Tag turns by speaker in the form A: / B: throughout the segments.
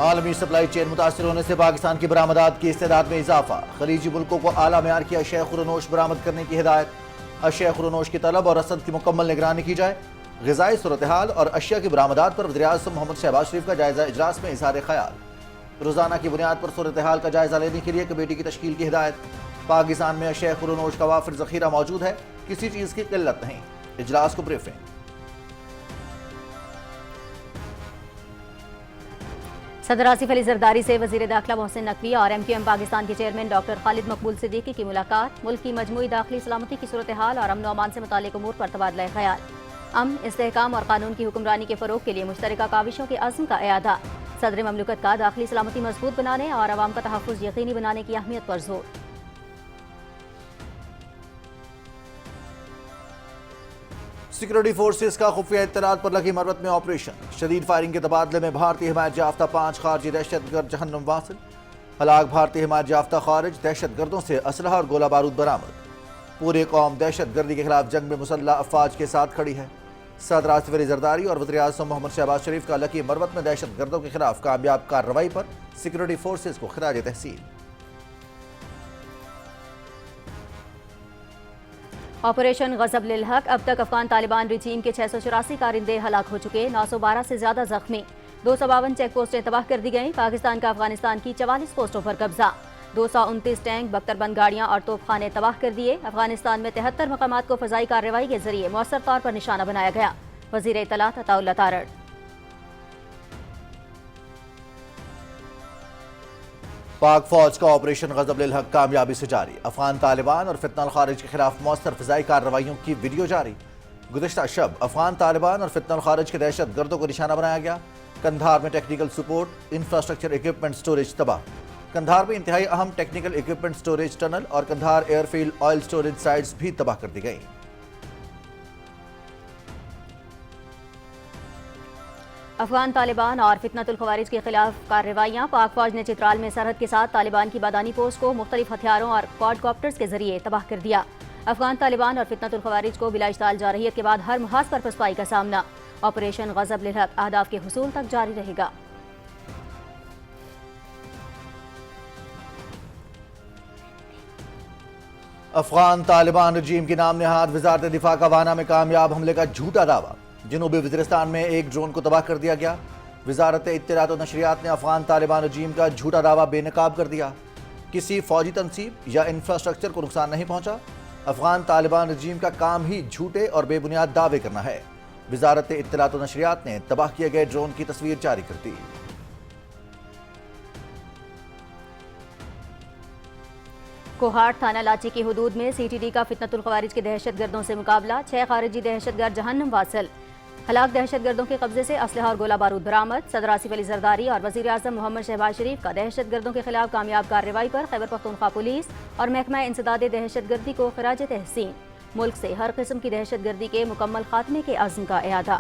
A: عالمی supply chain متاثر ہونے سے پاکستان کی برآمدات کی استعداد میں اضافہ، خلیجی ملکوں کو اعلیٰ معیار کی اشیاء خورنوش برآمد کرنے کی ہدایت، اشیاء خورنوش کی طلب اور رسد کی مکمل نگرانی کی جائے۔ غذائی صورتحال اور اشیاء کی برآمدات پر وزیر اعظم محمد شہباز شریف کا جائزہ اجلاس میں اظہار خیال، روزانہ کی بنیاد پر صورتحال کا جائزہ لینے کے لیے کمیٹی کی تشکیل کی ہدایت۔ پاکستان میں اشیاء خورنوش کا وافر ذخیرہ موجود ہے، کسی چیز کی قلت نہیں، اجلاس کو بریفنگ۔
B: صدر آصف علی زرداری سے وزیر داخلہ محسن نقوی اور ایم کیو ایم پاکستان کے چیئرمین ڈاکٹر خالد مقبول صدیقی کی ملاقات، ملک کی مجموعی داخلی سلامتی کی صورتحال اور امن و امان سے متعلق امور پر تبادلہ خیال۔ امن، استحکام اور قانون کی حکمرانی کے فروغ کے لیے مشترکہ کاوشوں کے عزم کا اعادہ۔ صدر مملکت کا داخلی سلامتی مضبوط بنانے اور عوام کا تحفظ یقینی بنانے کی اہمیت پر زور۔
A: سیکورٹی فورسز کا خفیہ اطلاعات پر لگی مروت میں آپریشن، شدید فائرنگ کے تبادلے میں بھارتی حمایت یافتہ 5 خارجی دہشت گرد جہنم واصل، ہلاک بھارتی حمایت یافتہ خارج دہشت گردوں سے اسلحہ اور گولہ بارود برآمد۔ پوری قوم دہشت گردی کے خلاف جنگ میں مسلح افواج کے ساتھ کھڑی ہے۔ صدر آصف علی زرداری اور وزیر اعظم محمد شہباز شریف کا لکی مروت میں دہشت گردوں کے خلاف کامیاب کارروائی پر سیکورٹی فورسز کو خراج تحسین۔
B: آپریشن غضب للحق، اب تک افغان طالبان رجیم کے 684 کارندے ہلاک ہو چکے، 912 سے زیادہ زخمی، 252 چیک پوسٹیں تباہ کر دی گئیں۔ پاکستان کا افغانستان کی 44 پوسٹوں پر قبضہ، 229 ٹینک، بختر بند گاڑیاں اور توپ خانے تباہ کر دیے۔ افغانستان میں 73 مقامات کو فضائی کارروائی کے ذریعے مؤثر طور پر نشانہ بنایا گیا۔ وزیر اطلاعات عطا اللہ تارڑ۔
A: پاک فوج کا آپریشن غضب للحق کامیابی سے جاری، افغان طالبان اور فتنہ الخارج کے خلاف مؤثر فضائی کارروائیوں کی ویڈیو جاری۔ گزشتہ شب افغان طالبان اور فتنہ الخارج کے دہشت گردوں کو نشانہ بنایا گیا۔ قندھار میں technical support infrastructure equipment storage تباہ۔ قندھار میں انتہائی اہم ٹیکنیکل اکوپمنٹ سٹوریج ٹنل اور Kandahar airfield oil storage sites بھی تباہ کر دی گئیں۔
B: افغان طالبان اور فتنۃ الخوارج کے خلاف کارروائیاں، پاک فوج نے چترال میں سرحد کے ساتھ طالبان کی بادانی پوسٹ کو مختلف ہتھیاروں اور کوڈ کاپٹرز کے ذریعے تباہ کر دیا۔ افغان طالبان اور فتنۃ الخوارج کو بلا اشتعال جارحیت کے بعد ہر محاذ پر پسپائی کا سامنا۔ آپریشن غضب للحق اہداف کے حصول تک جاری رہے گا۔
A: افغان طالبان رجیم کی نام نہاد وزارت دفاع کا وانا میں کامیاب حملے کا جھوٹا دعویٰ، جنوبی وزیرستان میں ایک ڈرون کو تباہ کر دیا گیا۔ وزارت اطلاعات و نشریات نے افغان طالبان رجیم کا جھوٹا دعویٰ بے نقاب کر دیا۔ کسی فوجی تنصیب یا انفراسٹرکچر کو نقصان نہیں پہنچا۔ افغان طالبان رجیم کا کام ہی جھوٹے اور بے بنیاد دعوے کرنا ہے۔ وزارت اطلاعات و نشریات نے تباہ کیے گئے ڈرون کی تصویر جاری کر دی۔
B: کوہاٹ تھانہ لاچی کی حدود میں سی ٹی ڈی کا فتنۃ الخوارج کے دہشت گردوں سے مقابلہ، 6 خارجی دہشت گرد جہنم واصل، ہلاک دہشت گردوں کے قبضے سے اسلحہ اور گولہ بارود برآمد۔ صدر آصف علی زرداری اور وزیر اعظم محمد شہباز شریف کا دہشت گردوں کے خلاف کامیاب کارروائی پر خیبر پختونخوا پولیس اور محکمہ انسداد دہشت گردی کو خراج تحسین، ملک سے ہر قسم کی دہشت گردی کے مکمل خاتمے کے عزم کا اعادہ۔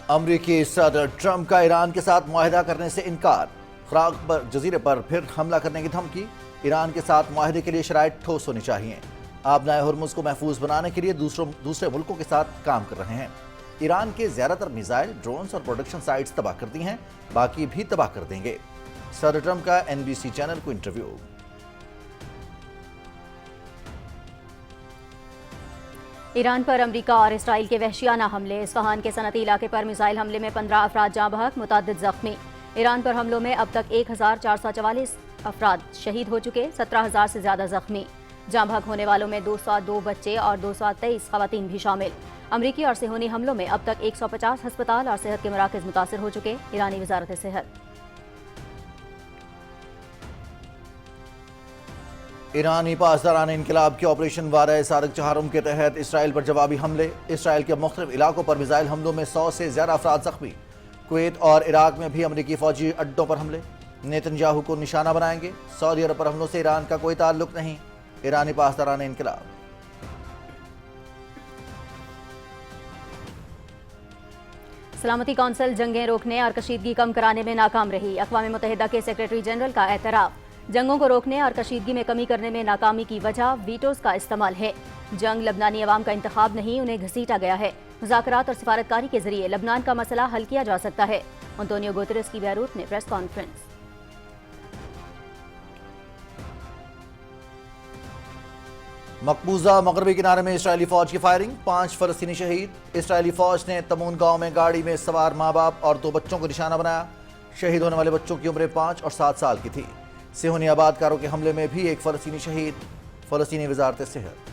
A: امریکی صدر ٹرمپ کا ایران کے ساتھ معاہدہ کرنے سے انکار، خراق جزیرے پر پھر حملہ کرنے کی دھمکی۔ ایران کے ساتھ معاہدے کے لیے شرائط ٹھوس ہونی چاہیے۔ آبنائے ہرمز کو محفوظ بنانے کے لیے دوسرے ملکوں کے ساتھ کام کر رہے ہیں۔ ایران کے زیادہ تر میزائل، ڈرونز اور پروڈکشن سائٹس تباہ کر دی ہیں، باقی بھی تباہ کر دیں گے۔ صدر ٹرمپ کا NBC چینل کو انٹرویو۔
B: ایران پر امریکہ اور اسرائیل کے وحشیانہ حملے، اصفہان کے صنعتی علاقے پر میزائل حملے میں 15 افراد جاں بحق، متعدد زخمی۔ ایران پر حملوں میں اب تک 1444 افراد شہید ہو چکے، 17,000 سے زیادہ زخمی۔ جاں بحق ہونے والوں میں 202 بچے اور 223 خواتین بھی شامل۔ امریکی اور صہیونی حملوں میں اب تک 150 ہسپتال اور صحت کے مراکز متاثر ہو چکے، ایرانی وزارت صحت۔
A: ایرانی پاسداران انقلاب کے آپریشن وارۂ صادق چہارم کے تحت اسرائیل پر جوابی حملے، اسرائیل کے مختلف علاقوں پر میزائل حملوں میں 100 سے زیادہ افراد زخمی۔ کویت اور عراق میں بھی امریکی فوجی اڈوں پر حملے، نیتن یاہو کو نشانہ بنائیں گے۔ سعودی عرب پر حملوں سے ایران کا کوئی تعلق نہیں، ایرانی پاسداران انقلاب۔
B: سلامتی کونسل جنگیں روکنے اور کشیدگی کم کرانے میں ناکام رہی، اقوام متحدہ کے سیکریٹری جنرل کا اعتراف۔ جنگوں کو روکنے اور کشیدگی میں کمی کرنے میں ناکامی کی وجہ ویٹوز کا استعمال ہے۔ جنگ لبنانی عوام کا انتخاب نہیں، انہیں گھسیٹا گیا ہے۔ مذاکرات اور سفارتکاری کے ذریعے لبنان کا مسئلہ حل کیا جا سکتا ہے۔ انطونیو گوتریس کی بیروت میں پریس کانفرنس۔
A: مقبوضہ مغربی کنارے میں اسرائیلی فوج کی فائرنگ، 5 فلسطینی شہید۔ اسرائیلی فوج نے تمون گاؤں میں گاڑی میں سوار ماں باپ اور 2 بچوں کو نشانہ بنایا۔ شہید ہونے والے بچوں کی عمریں 5 اور 7 سال کی تھی۔ صہیونی آبادکاروں کے حملے میں بھی ایک فلسطینی شہید۔ فلسطینی وزارت صحت۔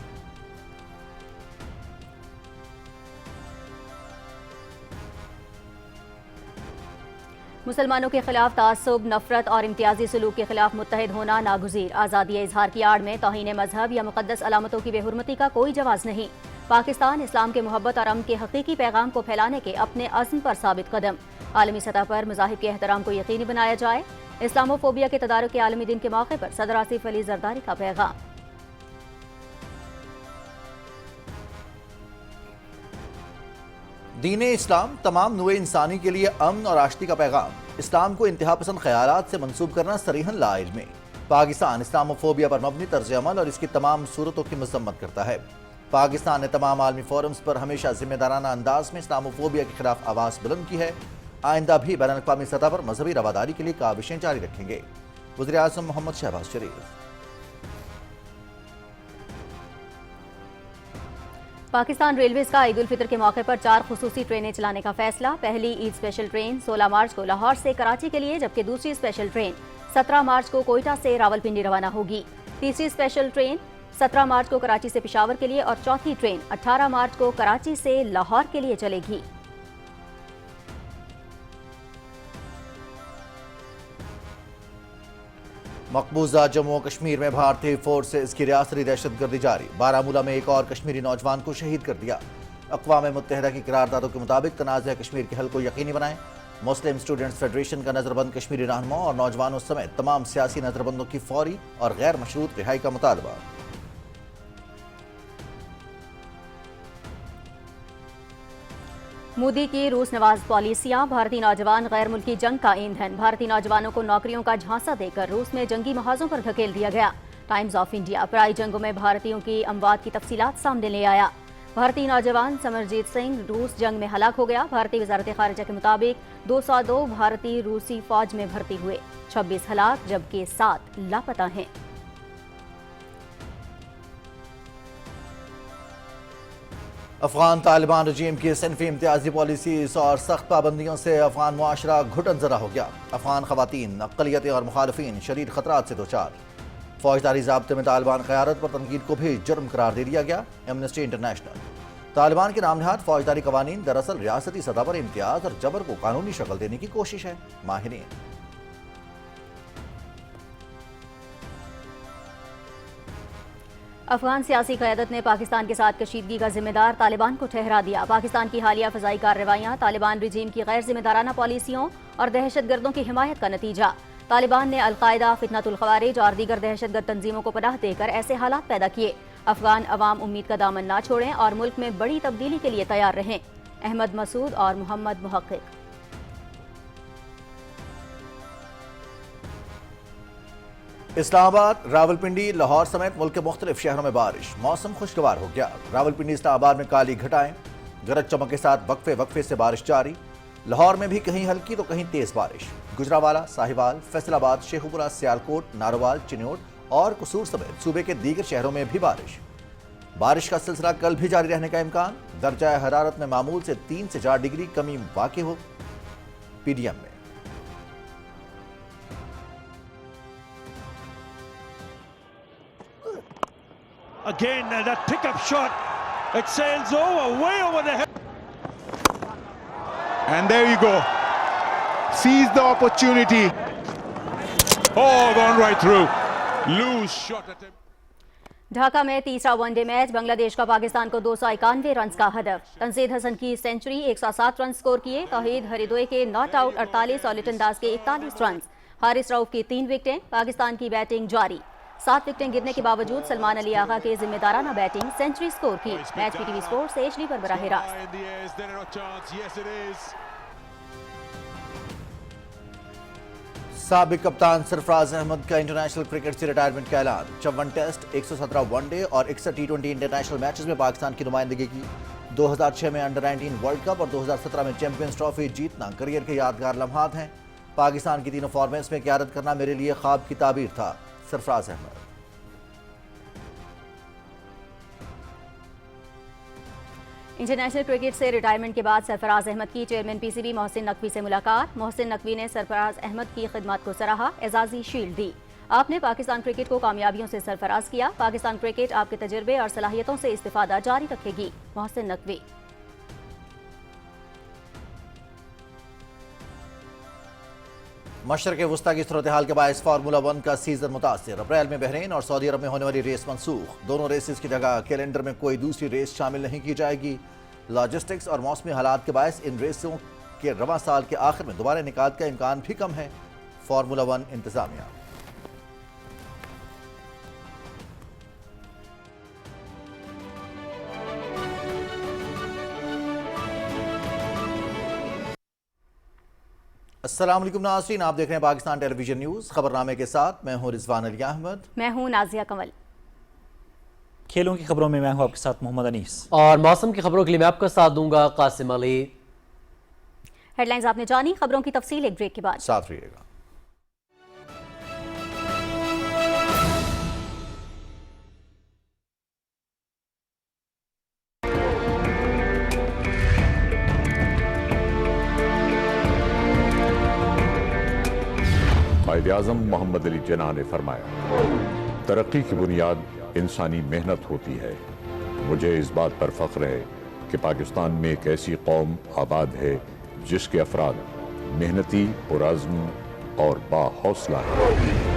B: مسلمانوں کے خلاف تعصب، نفرت اور امتیازی سلوک کے خلاف متحد ہونا ناگزیر۔ آزادی اظہار کی آڑ میں توہین مذہب یا مقدس علامتوں کی بے حرمتی کا کوئی جواز نہیں۔ پاکستان اسلام کے محبت اور امن کے حقیقی پیغام کو پھیلانے کے اپنے عزم پر ثابت قدم۔ عالمی سطح پر مذاہب کے احترام کو یقینی بنایا جائے۔ اسلامو فوبیا کے تدارک کے عالمی دن کے موقع پر صدر آصف علی زرداری کا پیغام۔
A: دین اسلام تمام نوع انسانی کے لیے امن اور آشتی کا پیغام۔ اسلام کو انتہا پسند خیالات سے منسوب کرنا صریحاً لاعلمی۔ پاکستان اسلامو فوبیا پر مبنی طرز عمل اور اس کی تمام صورتوں کی مذمت کرتا ہے۔ پاکستان نے تمام عالمی فورمز پر ہمیشہ ذمہ دارانہ انداز میں اسلامو فوبیا کے خلاف آواز بلند کی ہے۔ آئندہ بھی بین الاقوامی سطح پر مذہبی رواداری کے لیے کاوشیں جاری رکھیں گے۔ وزیر اعظم محمد شہباز شریف۔
B: پاکستان ریلویز کا عید الفطر کے موقع پر 4 خصوصی ٹرینیں چلانے کا فیصلہ۔ پہلی عید اسپیشل ٹرین 16 مارچ کو لاہور سے کراچی کے لیے، جبکہ دوسری اسپیشل ٹرین 17 مارچ کو کوئٹہ سے راولپنڈی روانہ ہوگی۔ تیسری اسپیشل ٹرین 17 مارچ کو کراچی سے پشاور کے لیے اور چوتھی ٹرین 18 مارچ کو کراچی سے لاہور کے لیے چلے گی۔
A: مقبوضہ جموں و کشمیر میں بھارتی فورسز کی ریاستی دہشت گردی جاری۔ بارامولہ میں ایک اور کشمیری نوجوان کو شہید کر دیا۔ اقوام متحدہ کی قراردادوں کے مطابق تنازع کشمیر کے حل کو یقینی بنائیں۔ مسلم اسٹوڈنٹس فیڈریشن کا نظر بند کشمیری رہنماؤں اور نوجوانوں سمیت تمام سیاسی نظر بندوں کی فوری اور غیر مشروط رہائی کا مطالبہ۔
B: مودی کی روس نواز پالیسیاں، بھارتی نوجوان غیر ملکی جنگ کا ایندھن۔ بھارتی نوجوانوں کو نوکریوں کا جھانسا دے کر روس میں جنگی محاذوں پر دھکیل دیا گیا۔ ٹائمز آف انڈیا پرائی جنگوں میں بھارتیوں کی اموات کی تفصیلات سامنے لے آیا۔ بھارتی نوجوان سمرجیت سنگھ روس جنگ میں ہلاک ہو گیا۔ بھارتی وزارت خارجہ کے مطابق 202 بھارتی روسی فوج میں بھرتی ہوئے، 26 ہلاک جبکہ 7 لاپتہ ہیں۔
A: افغان طالبان رجیم کی صنفی امتیازی پالیسیز اور سخت پابندیوں سے افغان معاشرہ گھٹن زدہ ہو گیا۔ افغان خواتین، اقلیتیں اور مخالفین شدید خطرات سے دوچار۔ فوجداری ضابطے میں طالبان قیادت پر تنقید کو بھی جرم قرار دے دیا گیا۔ Amnesty international. طالبان کے نام نہاد فوجداری قوانین دراصل ریاستی سطح پر امتیاز اور جبر کو قانونی شکل دینے کی کوشش ہے۔ ماہرین۔
B: افغان سیاسی قیادت نے پاکستان کے ساتھ کشیدگی کا ذمہ دار طالبان کو ٹھہرا دیا۔ پاکستان کی حالیہ فضائی کارروائیاں طالبان رجیم کی غیر ذمہ دارانہ پالیسیوں اور دہشت گردوں کی حمایت کا نتیجہ۔ طالبان نے القاعدہ، فتنۃ الخوارج اور دیگر دہشت گرد تنظیموں کو پناہ دے کر ایسے حالات پیدا کیے۔ افغان عوام امید کا دامن نہ چھوڑیں اور ملک میں بڑی تبدیلی کے لیے تیار رہیں۔ احمد مسعود اور محمد محقق۔
A: اسلام آباد، راولپنڈی، لاہور سمیت ملک کے مختلف شہروں میں بارش۔ موسم خوشگوار ہو گیا۔ راولپنڈی، اسلام آباد میں کالی گھٹائیں، گرج چمک کے ساتھ وقفے وقفے سے بارش جاری۔ لاہور میں بھی کہیں ہلکی تو کہیں تیز بارش۔ گجرانوالہ، ساہیوال، فیصل آباد، شیخوپورہ، سیالکوٹ، ناروال، چنیوٹ اور قصور سمیت صوبے کے دیگر شہروں میں بھی بارش کا سلسلہ کل بھی جاری رہنے کا امکان۔ درجہ حرارت میں معمول سے 3 سے 4 ڈگری کمی واقع ہو۔ پی ڈی ایم میں
C: Again, that pickup shot, it sails over, way over the head.
D: And there you go. Seize the opportunity. Oh, gone right through. Loose shot attempt.
B: Dhaka میں تیسرا ون ڈے میچ، بنگلہ دیش کا پاکستان کو 291 runs کا ہدف۔ تنزید حسن کی century, 107 runs score کیے۔ توحید ہریدوے کے ناٹ آؤٹ 48 اور لٹن داس کے 41 رنز۔ حارث رؤف کی 3 وکٹیں۔ پاکستان کی بیٹنگ جاری، 7 وکٹیں گرنے کے باوجود سلمان علی آغا کے ذمہ دارانہ بیٹنگ، سینچری سکور کی۔ Match P T V sports H D پر براہ راست۔
A: سابق کپتان سرفراز احمد کا انٹرنیشنل کرکٹ سے ریٹائرمنٹ کا اعلان۔ 54 ٹیسٹ، 117 ون ڈے اور 61 ٹی 20 انٹرنیشنل میچز میں پاکستان کی نمائندگی کی۔ 2006 में अंडर 19 वर्ल्ड कप और 2017 में चैंपियंस ट्रॉफी जीतना करियर के यादगार लम्हात हैं। पाकिस्तान की तीनों फॉर्मेट्स में क़यादत करना मेरे लिए ख्वाब की ताबीर था। सरफराज अहमद।
B: इंटरनेशनल क्रिकेट से रिटायरमेंट के बाद सरफराज अहमद की चेयरमैन पीसीबी मोहसिन नकवी से मुलाकात। मोहसिन नकवी ने सरफराज अहमद की खिदमत को सराहा, एजाजी शील्ड दी। आपने पाकिस्तान क्रिकेट को कामयाबियों से सरफराज किया। पाकिस्तान क्रिकेट आपके तजुर्बे और सलाहियतों से इस्तिफादा जारी रखेगी। मोहसिन नकवी।
A: मशरक़ वस्ता की सूरत हाल के बायस फार्मूला 1 का सीजन मुतासिर। अप्रैल में बहरीन और सऊदी अरब में होने वाली रेस मनसूख। दोनों रेसेस की जगह कैलेंडर में कोई दूसरी रेस शामिल नहीं की जाएगी। लॉजिस्टिक्स और मौसमी हालात के बायस इन रेसों के रवां साल के आखिर में दोबारा इनेकाद का इम्कान भी कम है। फार्मूला 1 इंतजामिया। अस्सलाम वालेकुम नाज़रीन, आप देख रहे हैं पाकिस्तान टेलीविजन न्यूज़। खबरनामे के साथ मैं हूं रिजवान अली अहमद।
B: मैं हूं नाजिया कंवल।
E: खेलों की खबरों में मैं हूं आपके साथ मोहम्मद अनीस।
F: और मौसम की खबरों के लिए मैं आपका साथ दूंगा कासिम अली।
B: हेडलाइंस आपने जानी, खबरों की तफसील एक ब्रेक के बाद।
A: साथ रहिएगा।
G: कायद-ए-आज़म मोहम्मद अली जिन्ना ने फरमाया, तरक्की की बुनियाद इंसानी मेहनत होती है। मुझे इस बात पर फख्र है कि पाकिस्तान में एक ऐसी कौम आबाद है जिसके अफराद मेहनती, पुरअज़्म और बाहौसला है।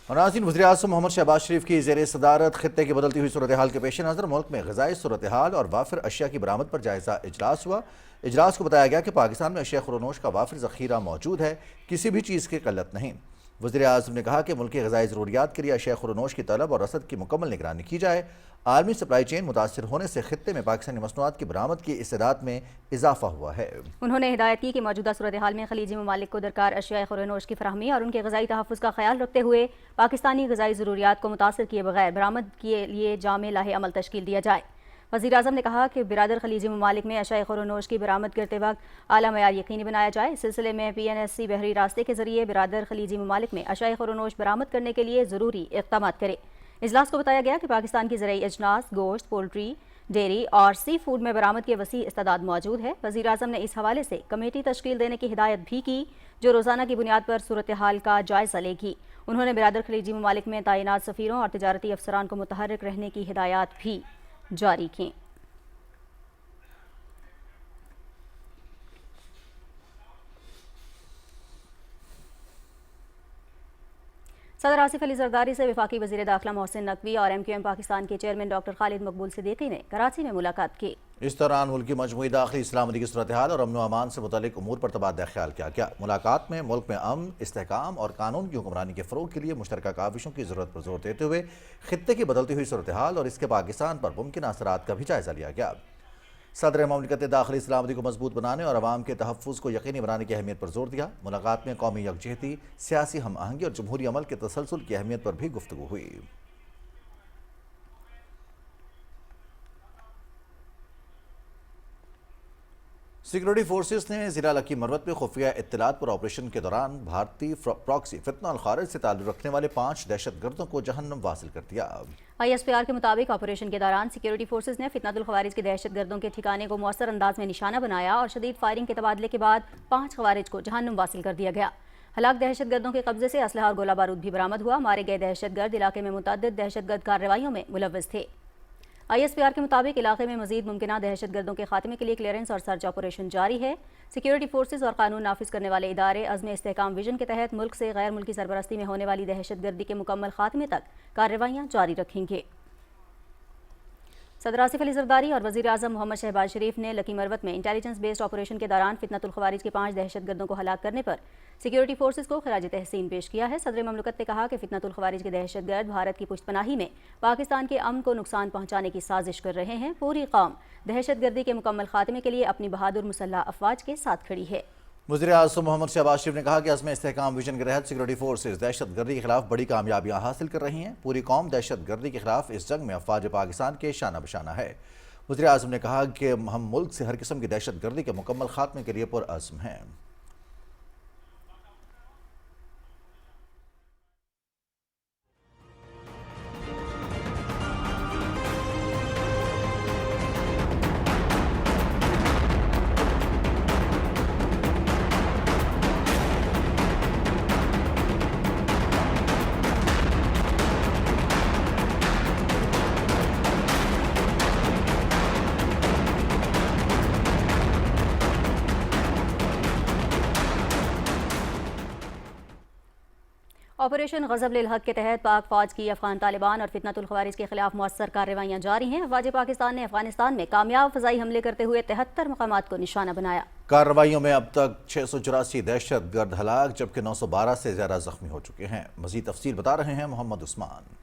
A: नाज़रीन, वज़ीर-ए-आज़म मोहम्मद शहबाज शरीफ की ज़ेर सदारत खित्ते की बदलती हुई सूरत हाल के पेश नज़र मुल्क में ग़िज़ाई सूरत हाल और वाफिर अशिया की बरामद पर जायज़ा इजलास हुआ। इजलास को बताया गया कि पाकिस्तान में अशिया खुरोनोश का वाफिर ज़ख़ीरा मौजूद है, किसी भी चीज़ की क़िल्लत नहीं। वज़ीर-ए-आज़म ने कहा कि मुल्क की ग़िज़ाई ज़रूरियात के लिए अशिया खुरोनोश की तलब और रसद की मुकम्मल निगरानी की जाए। आलमी सप्लाई चेन मुतासर होने से खित्ते में पाकिस्तानी मसनूआत की बरामद की इस्तेदाद में इजाफा हुआ है।
B: उन्होंने हिदायत की कि मौजूदा सूरत हाल में खलीजी ममालिक को दरकार अशिया खुरोनोश की फराहमी और उनके ग़िज़ाई तहफ़्फ़ुज़ का ख्याल रखते हुए पाकिस्तानी ग़िज़ाई ज़रूरियात को मुतासर किए बगैर बरामद के लिए जामे लाहे अमल तश्कील दिया जाए। वज़ीर-ए-आज़म ने कहा कि बिरादर खलीजी ममालिक में अशिया खुरोनोश की बरामद करते वक्त आला मयार यकीनी बनाया जाए। इस सिलसिले में PNSC बहरी रास्ते के जरिए बिरादर खलीजी ममालिक में अशिया खुरोनोश बरामद करने के लिए ज़रूरी इक़दाम करे। इजलास को बताया गया कि पाकिस्तान की ज़राई अजनास, गोश्त, पोल्ट्री, डेयरी और सी फूड में बरामद की वसी इस्तेदाद मौजूद है। वज़ीर-ए-आज़म ने इस हवाले से कमेटी तश्कील देने की हिदायत भी की जो रोज़ाना की बुनियाद पर सूरत हाल का जायज़ा लेगी। उन्होंने बिरादर खलीजी ममालिक में तैनात सफ़ीरों और तिजारती अफसरान को मुतहर्रिक रहने की हिदायत भी जारी की। सदर आसिफ अली जरदारी से वफाकी वज़ीर दाखिला मोहसिन नकवी और MQM पाकिस्तान के चेयरमैन डॉक्टर खालिद मकबूल सिद्दीकी ने कराची में मुलाकात की।
A: इस दौरान मुल्क की मजमूई दाखिली सलामती की सूरत हाल और अमन व अमान से मुतल्लिक उमूर पर तबादला ख्याल किया गया। मुलाकात में मुल्क में अमन, इस्तेहकाम और कानून की हुक्मरानी के फ़रोग़ के लिए मुश्तरका काविशों की ज़रूरत पर जोर देते हुए खित्ते की बदलती हुई सूरत हाल और इसके पाकिस्तान पर मुमकिन असरात का भी जायज़ा लिया गया। सदर ममलिकत ने दाखिली सलामती को मजबूत बनाने और अवाम के तहफ़्फ़ुज़ को यकीनी बनाने की अहमियत पर जोर दिया। मुलाकात में कौमी यकजहती, सियासी हम आहंगी और जमहूरी अमल के तसलसल की अहमियत पर भी गुफ्तगू हुई। सिक्योरिटी फोर्सेस ने ज़िला लकी मरवत में खुफिया इत्तलात पर ऑपरेशन के दौरान भारतीय प्रॉक्सी फितना अल खारिज से ताल्लुक़ रखने वाले 5 दहशतगर्दों को जहन्नम वासिल कर दिया।
B: ISPR के मुताबिक ऑपरेशन के दौरान सिक्योरिटी फोर्सेज ने फितनतुल खवारिज के दहशतगर्दों के ठिकाने को मौसर अंदाज में निशाना बनाया और शदीद फायरिंग के तबादले के बाद 5 खवारिज को जहन्नम वासिल कर दिया गया। हलाक दहशतगर्दों के कब्जे से असलहा और गोला बारूद भी बरामद हुआ। मारे गए दहशतगर्द इलाके में मुतअद्दिद दहशतगर्द कार्रवाइयों में मुलव्वस थे। ISPR के मुताबिक इलाके में मजीद मुमकिन दहशतगर्दों के खात्मे के लिए क्लियरेंस और सर्च ऑपरेशन जारी है। सिक्योरिटी फोर्सेज और कानून नाफिज करने वाले इदारे अज़्म इस्तेहकाम विजन के तहत मुल्क से गैर मुल्की सरबरस्ती में होने वाली दहशतगर्दी के मुकम्मल खात्मे तक कार्रवाइयाँ जारी रखेंगे। सदर आसिफ अली जरदारी और वज़ीर आज़म मोहम्मद शहबाज शरीफ ने लकी मरवत में इंटेलिजेंस बेस्ड ऑपरेशन के दौरान फितनतुल ख़वारिज के 5 दहशतगर्दों को हलाक करने पर सिक्योरिटी फोर्सेस को खराज तहसीन पेश किया है। सदर ममलकत ने कहा कि फितनतुल ख़वारिज के दहशतगर्द भारत की पुष्तपनाही में पाकिस्तान के अमन को नुकसान पहुँचाने की साजिश कर रहे हैं। पूरी कौम दहशतगर्दी के मुकम्मल खात्मे के लिए अपनी बहादुर मुसल्लह अफवाज के साथ खड़ी है।
A: वज़ीर आज़म मोहम्मद शहबाज शरीफ ने कहा कि अज़्म इस्तेहकाम विजन के तहत सिक्योरिटी फोर्सेज दहशत गर्दी के खिलाफ बड़ी कामयाबियाँ हासिल कर रही हैं। पूरी कौम दहशत गर्दी के खिलाफ इस जंग में अफवाज पाकिस्तान के शाना बशाना है। वज़ीर आज़म ने कहा कि हम मुल्क से हर किस्म की दहशत गर्दी के मुकम्मल खात्मे के लिए पुरअज़्म हैं।
B: ऑपरेशन ग़ज़ब-उल-हक़ के तहत पाक फ़ौज की अफ़गान तालिबान और फितनतुल ख़वारिज के खिलाफ मौसर कार्रवाइयाँ जारी हैं। अफ़वाज पाकिस्तान ने अफ़गानिस्तान में कामयाब फ़ज़ाई हमले करते हुए 73 मकामात को निशाना बनाया।
A: कार्रवाइयों में अब तक 684 दहशत गर्द हलाक जबकि 912 से ज़्यादा ज़ख्मी हो चुके हैं। मज़ीद तफसील बता रहे हैं मोहम्मद उस्मान।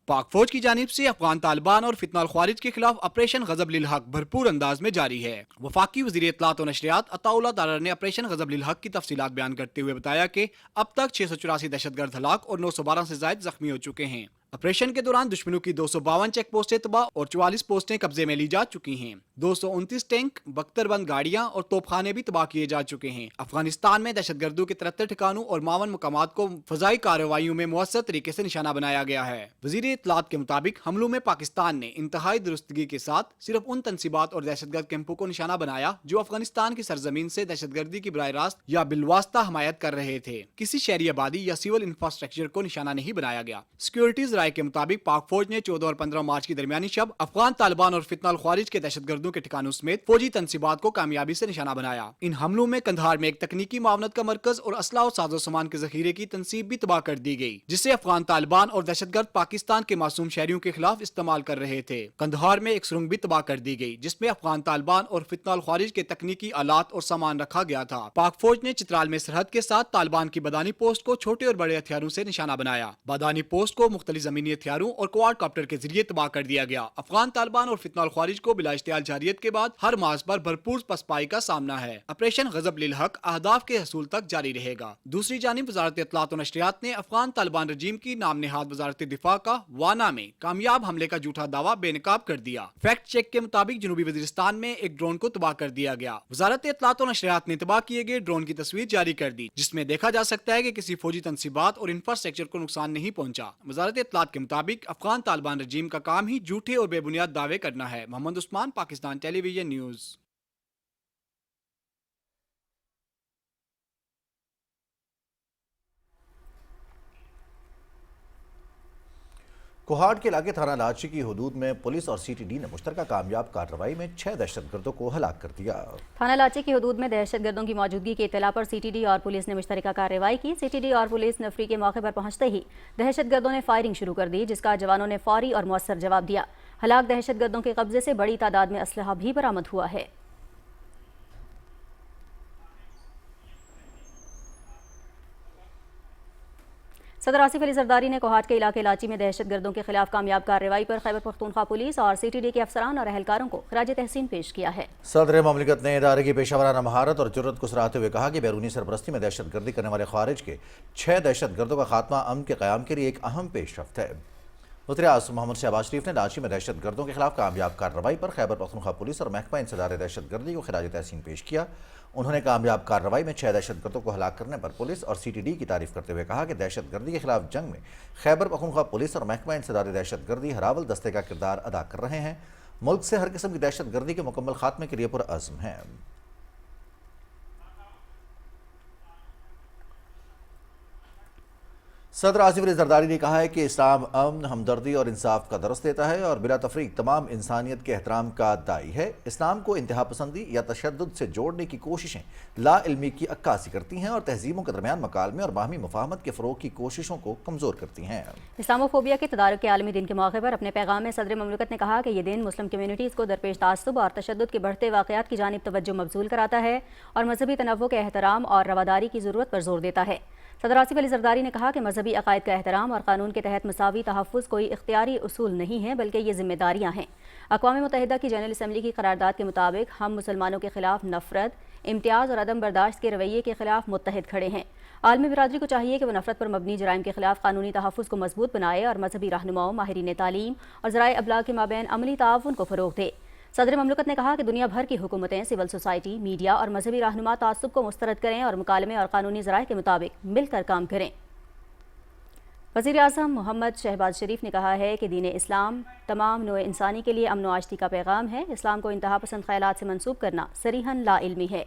H: पाक फौज की जानिब से अफगान तालिबान और फितनतुल ख़वारिज के खिलाफ ऑपरेशन ग़ज़ब-उल-हक़ भरपूर अंदाज में जारी है। वफाकी वज़ीर इत्तलात और नशरियात अताउल्लाह दारार ने ऑपरेशन ग़ज़ब-उल-हक़ की तफसीलात बयान करते हुए बताया कि अब तक 684 दहशतगर्द हलाक और 912 से ज़ायद ज़ख्मी हो चुके हैं। ऑपरेशन के दौरान दुश्मनों की 252 चेक पोस्टें तबाह और 44 पोस्टें कब्जे में ली जा चुकी हैं। 229 टैंक, बख्तरबंद गाड़ियां और तोपखाने भी तबाह किए जा चुके हैं। अफगानिस्तान में दहशतगर्दों के 73 ठिकानों और 52 मकामात को फजाई कार्रवाइयों में मुअस्सर तरीके से निशाना बनाया गया है। वज़ीर इत्तलात के मुताबिक हमलों में पाकिस्तान ने इंतहाई दुरुस्तगी के साथ सिर्फ उन तंसीबात और दहशतगर्द कैंपों को निशाना बनाया जो अफगानिस्तान की सरजमीन से दहशतगर्दी की बराह रास्त या बिलवास्ता हमायत कर रहे थे। किसी शहरी आबादी या सिविल इंफ्रास्ट्रक्चर को निशाना नहीं बनाया गया। सिक्योरिटीज राय के मुताबिक पाक फौज ने 14 और 15 मार्च की दरमियानी शब अफगान तालिबान और फितनतुल ख़वारिज के दहशतगर्दों के ठिकानों समेत फौजी तंसीबात को कामयाबी से निशाना बनाया। इन हमलों में कंधार में एक तकनीकी मावनत का मरकज और असला और साजो सामान के जखीरे की तंसीब भी तबाह कर दी गई, जिससे अफगान तालिबान और दहशतगर्द पाकिस्तान के मासूम शहरियों के खिलाफ इस्तेमाल कर रहे थे। कंधार में एक सुरंग भी तबाह कर दी गई जिसमें अफगान तालिबान और फितनतुल ख़वारिज के तकनीकी आलात और सामान रखा गया था। पाक फौज ने चित्राल में सरहद के साथ तालिबान की बदानी पोस्ट को छोटे और बड़े हथियारों से निशाना बनाया। बदानी पोस्ट को मुख्तलिफ जमीनी हथियारों और क्वाड कॉप्टर के जरिए तबाह कर दिया गया। अफगान तालिबान और फितनतुल ख़वारिज को बिला इश्तियाल जारियत के बाद हर मार्च पर भरपूर पसपाई का सामना है। ऑपरेशन ग़ज़ब-उल-हक़ अहदाफ के हसूल तक जारी रहेगा। दूसरी जानिब वज़ारत इत्तलात और नशरियात ने अफगान तालिबान रजीम की नाम नेहाद वज़ारत दिफा का वाना में कामयाब हमले का झूठा दावा बेनकाब कर दिया। फैक्ट चेक के मुताबिक जनूबी वज़ीरिस्तान में एक ड्रोन को तबाह कर दिया गया। वज़ारत इत्तलात और नशरियात ने तबाह किए गए ड्रोन की तस्वीर जारी कर दी जिसमें देखा जा सकता है कि किसी फौजी तंसीबात और इंफ्रास्ट्रक्चर को नुकसान नहीं पहुंचा। वज़ारत इत्तलात के मुताबिक अफगान तालिबान रजीम का काम ही झूठे और बेबुनियाद दावे करना है। Mohammad Usman, Pakistan television news.
A: कोहाट के इलाके थाना लाची की हदूद में पुलिस और सीटीडी ने मुश्तरका कामयाब कार्रवाई में 6 दहशतगर्दों को हलाक कर दिया।
B: थाना लाची की हदूद में दहशतगर्दों की मौजूदगी की इत्तला पर सीटीडी और पुलिस ने मुश्तरका कार्रवाई की। सीटीडी और पुलिस नफरी के मौके पर पहुंचते ही दहशतगर्दों ने फायरिंग शुरू कर दी जिसका जवानों ने फौरी और मौसर जवाब दिया। हलाक दहशतगर्दों के कब्जे से बड़ी तादाद में असलहा भी बरामद हुआ है। सदर आसिफ अली जरदारी ने कोहाट के इलाके लाची में दहशतगर्दों के खिलाफ कामयाब कार्रवाई पर खैबर पख्तूनख्वा पुलिस और सीटीडी के अफसरान और अहलकारों को खराज तहसीन पेश किया है।
A: सदर ममलिकत ने इदारे की पेशावराना महारत और जुर्रत को सराहते हुए कहा कि बैरूनी सरपरस्ती में दहशतगर्दी करने वाले खारिज के 6 दहशतगर्दों का खात्मा अमन के क़याम के लिए एक अहम पेशरफ्त है। वज़ीर आज़म मोहम्मद शहबाज शरीफ ने लाची में दहशतगर्दों के खिलाफ कामयाब कार्रवाई पर खैबर पख्तूनख्वा पुलिस और महकमा इंसदार दहशतगर्दी को खराज तहसीन पेश किया। उन्होंने कामयाब कार्रवाई में 6 दहशतगर्दों को हलाक करने पर पुलिस और सीटीडी की तारीफ करते हुए कहा कि दहशतगर्दी के खिलाफ जंग में खैबर पख्तूनख्वा पुलिस और महकमा इंसदार दहशतगर्दी हरावल दस्ते का किरदार अदा कर रहे हैं। मुल्क से हर किस्म की दहशतगर्दी के मुकम्मल खात्मे के लिए पुरअज़्म हैं। صدر آصف علی زرداری نے کہا ہے کہ اسلام امن، ہمدردی اور انصاف کا درس دیتا ہے اور بلا تفریق تمام انسانیت کے احترام کا داعی ہے۔ اسلام کو انتہا پسندی یا تشدد سے جوڑنے کی کوششیں لا علمی کی عکاسی کرتی ہیں اور تہذیبوں کے درمیان مکالمے اور باہمی مفاہمت کے فروغ کی کوششوں کو کمزور کرتی ہیں۔
B: اسلاموفوبیا کے تدارک کے عالمی دن کے موقع پر اپنے پیغام میں صدر مملکت نے کہا کہ یہ دن مسلم کمیونٹیز کو درپیش تعصب اور تشدد کے بڑھتے واقعات کی جانب توجہ مبذول کراتا ہے اور مذہبی تنوع کے احترام اور رواداری کی ضرورت پر زور دیتا ہے۔ صدر آصف علی زرداری نے کہا کہ مذہبی عقائد کا احترام اور قانون کے تحت مساوی تحفظ کوئی اختیاری اصول نہیں ہے بلکہ یہ ذمہ داریاں ہیں۔ اقوام متحدہ کی جنرل اسمبلی کی قرارداد کے مطابق ہم مسلمانوں کے خلاف نفرت، امتیاز اور عدم برداشت کے رویے کے خلاف متحد کھڑے ہیں۔ عالمی برادری کو چاہیے کہ وہ نفرت پر مبنی جرائم کے خلاف قانونی تحفظ کو مضبوط بنائے اور مذہبی رہنماؤں، ماہرین تعلیم اور ذرائع ابلاغ کے مابین عملی تعاون کو فروغ دے۔ صدر مملکت نے کہا کہ دنیا بھر کی حکومتیں، سول سوسائٹی، میڈیا اور مذہبی رہنما تعصب کو مسترد کریں اور مکالمے اور قانونی ذرائع کے مطابق مل کر کام کریں۔ وزیر اعظم محمد شہباز شریف نے کہا ہے کہ دین اسلام تمام نوع انسانی کے لیے امن و آشتی کا پیغام ہے۔ اسلام کو انتہا پسند خیالات سے منسوب کرنا صریحاً لا علمی ہے۔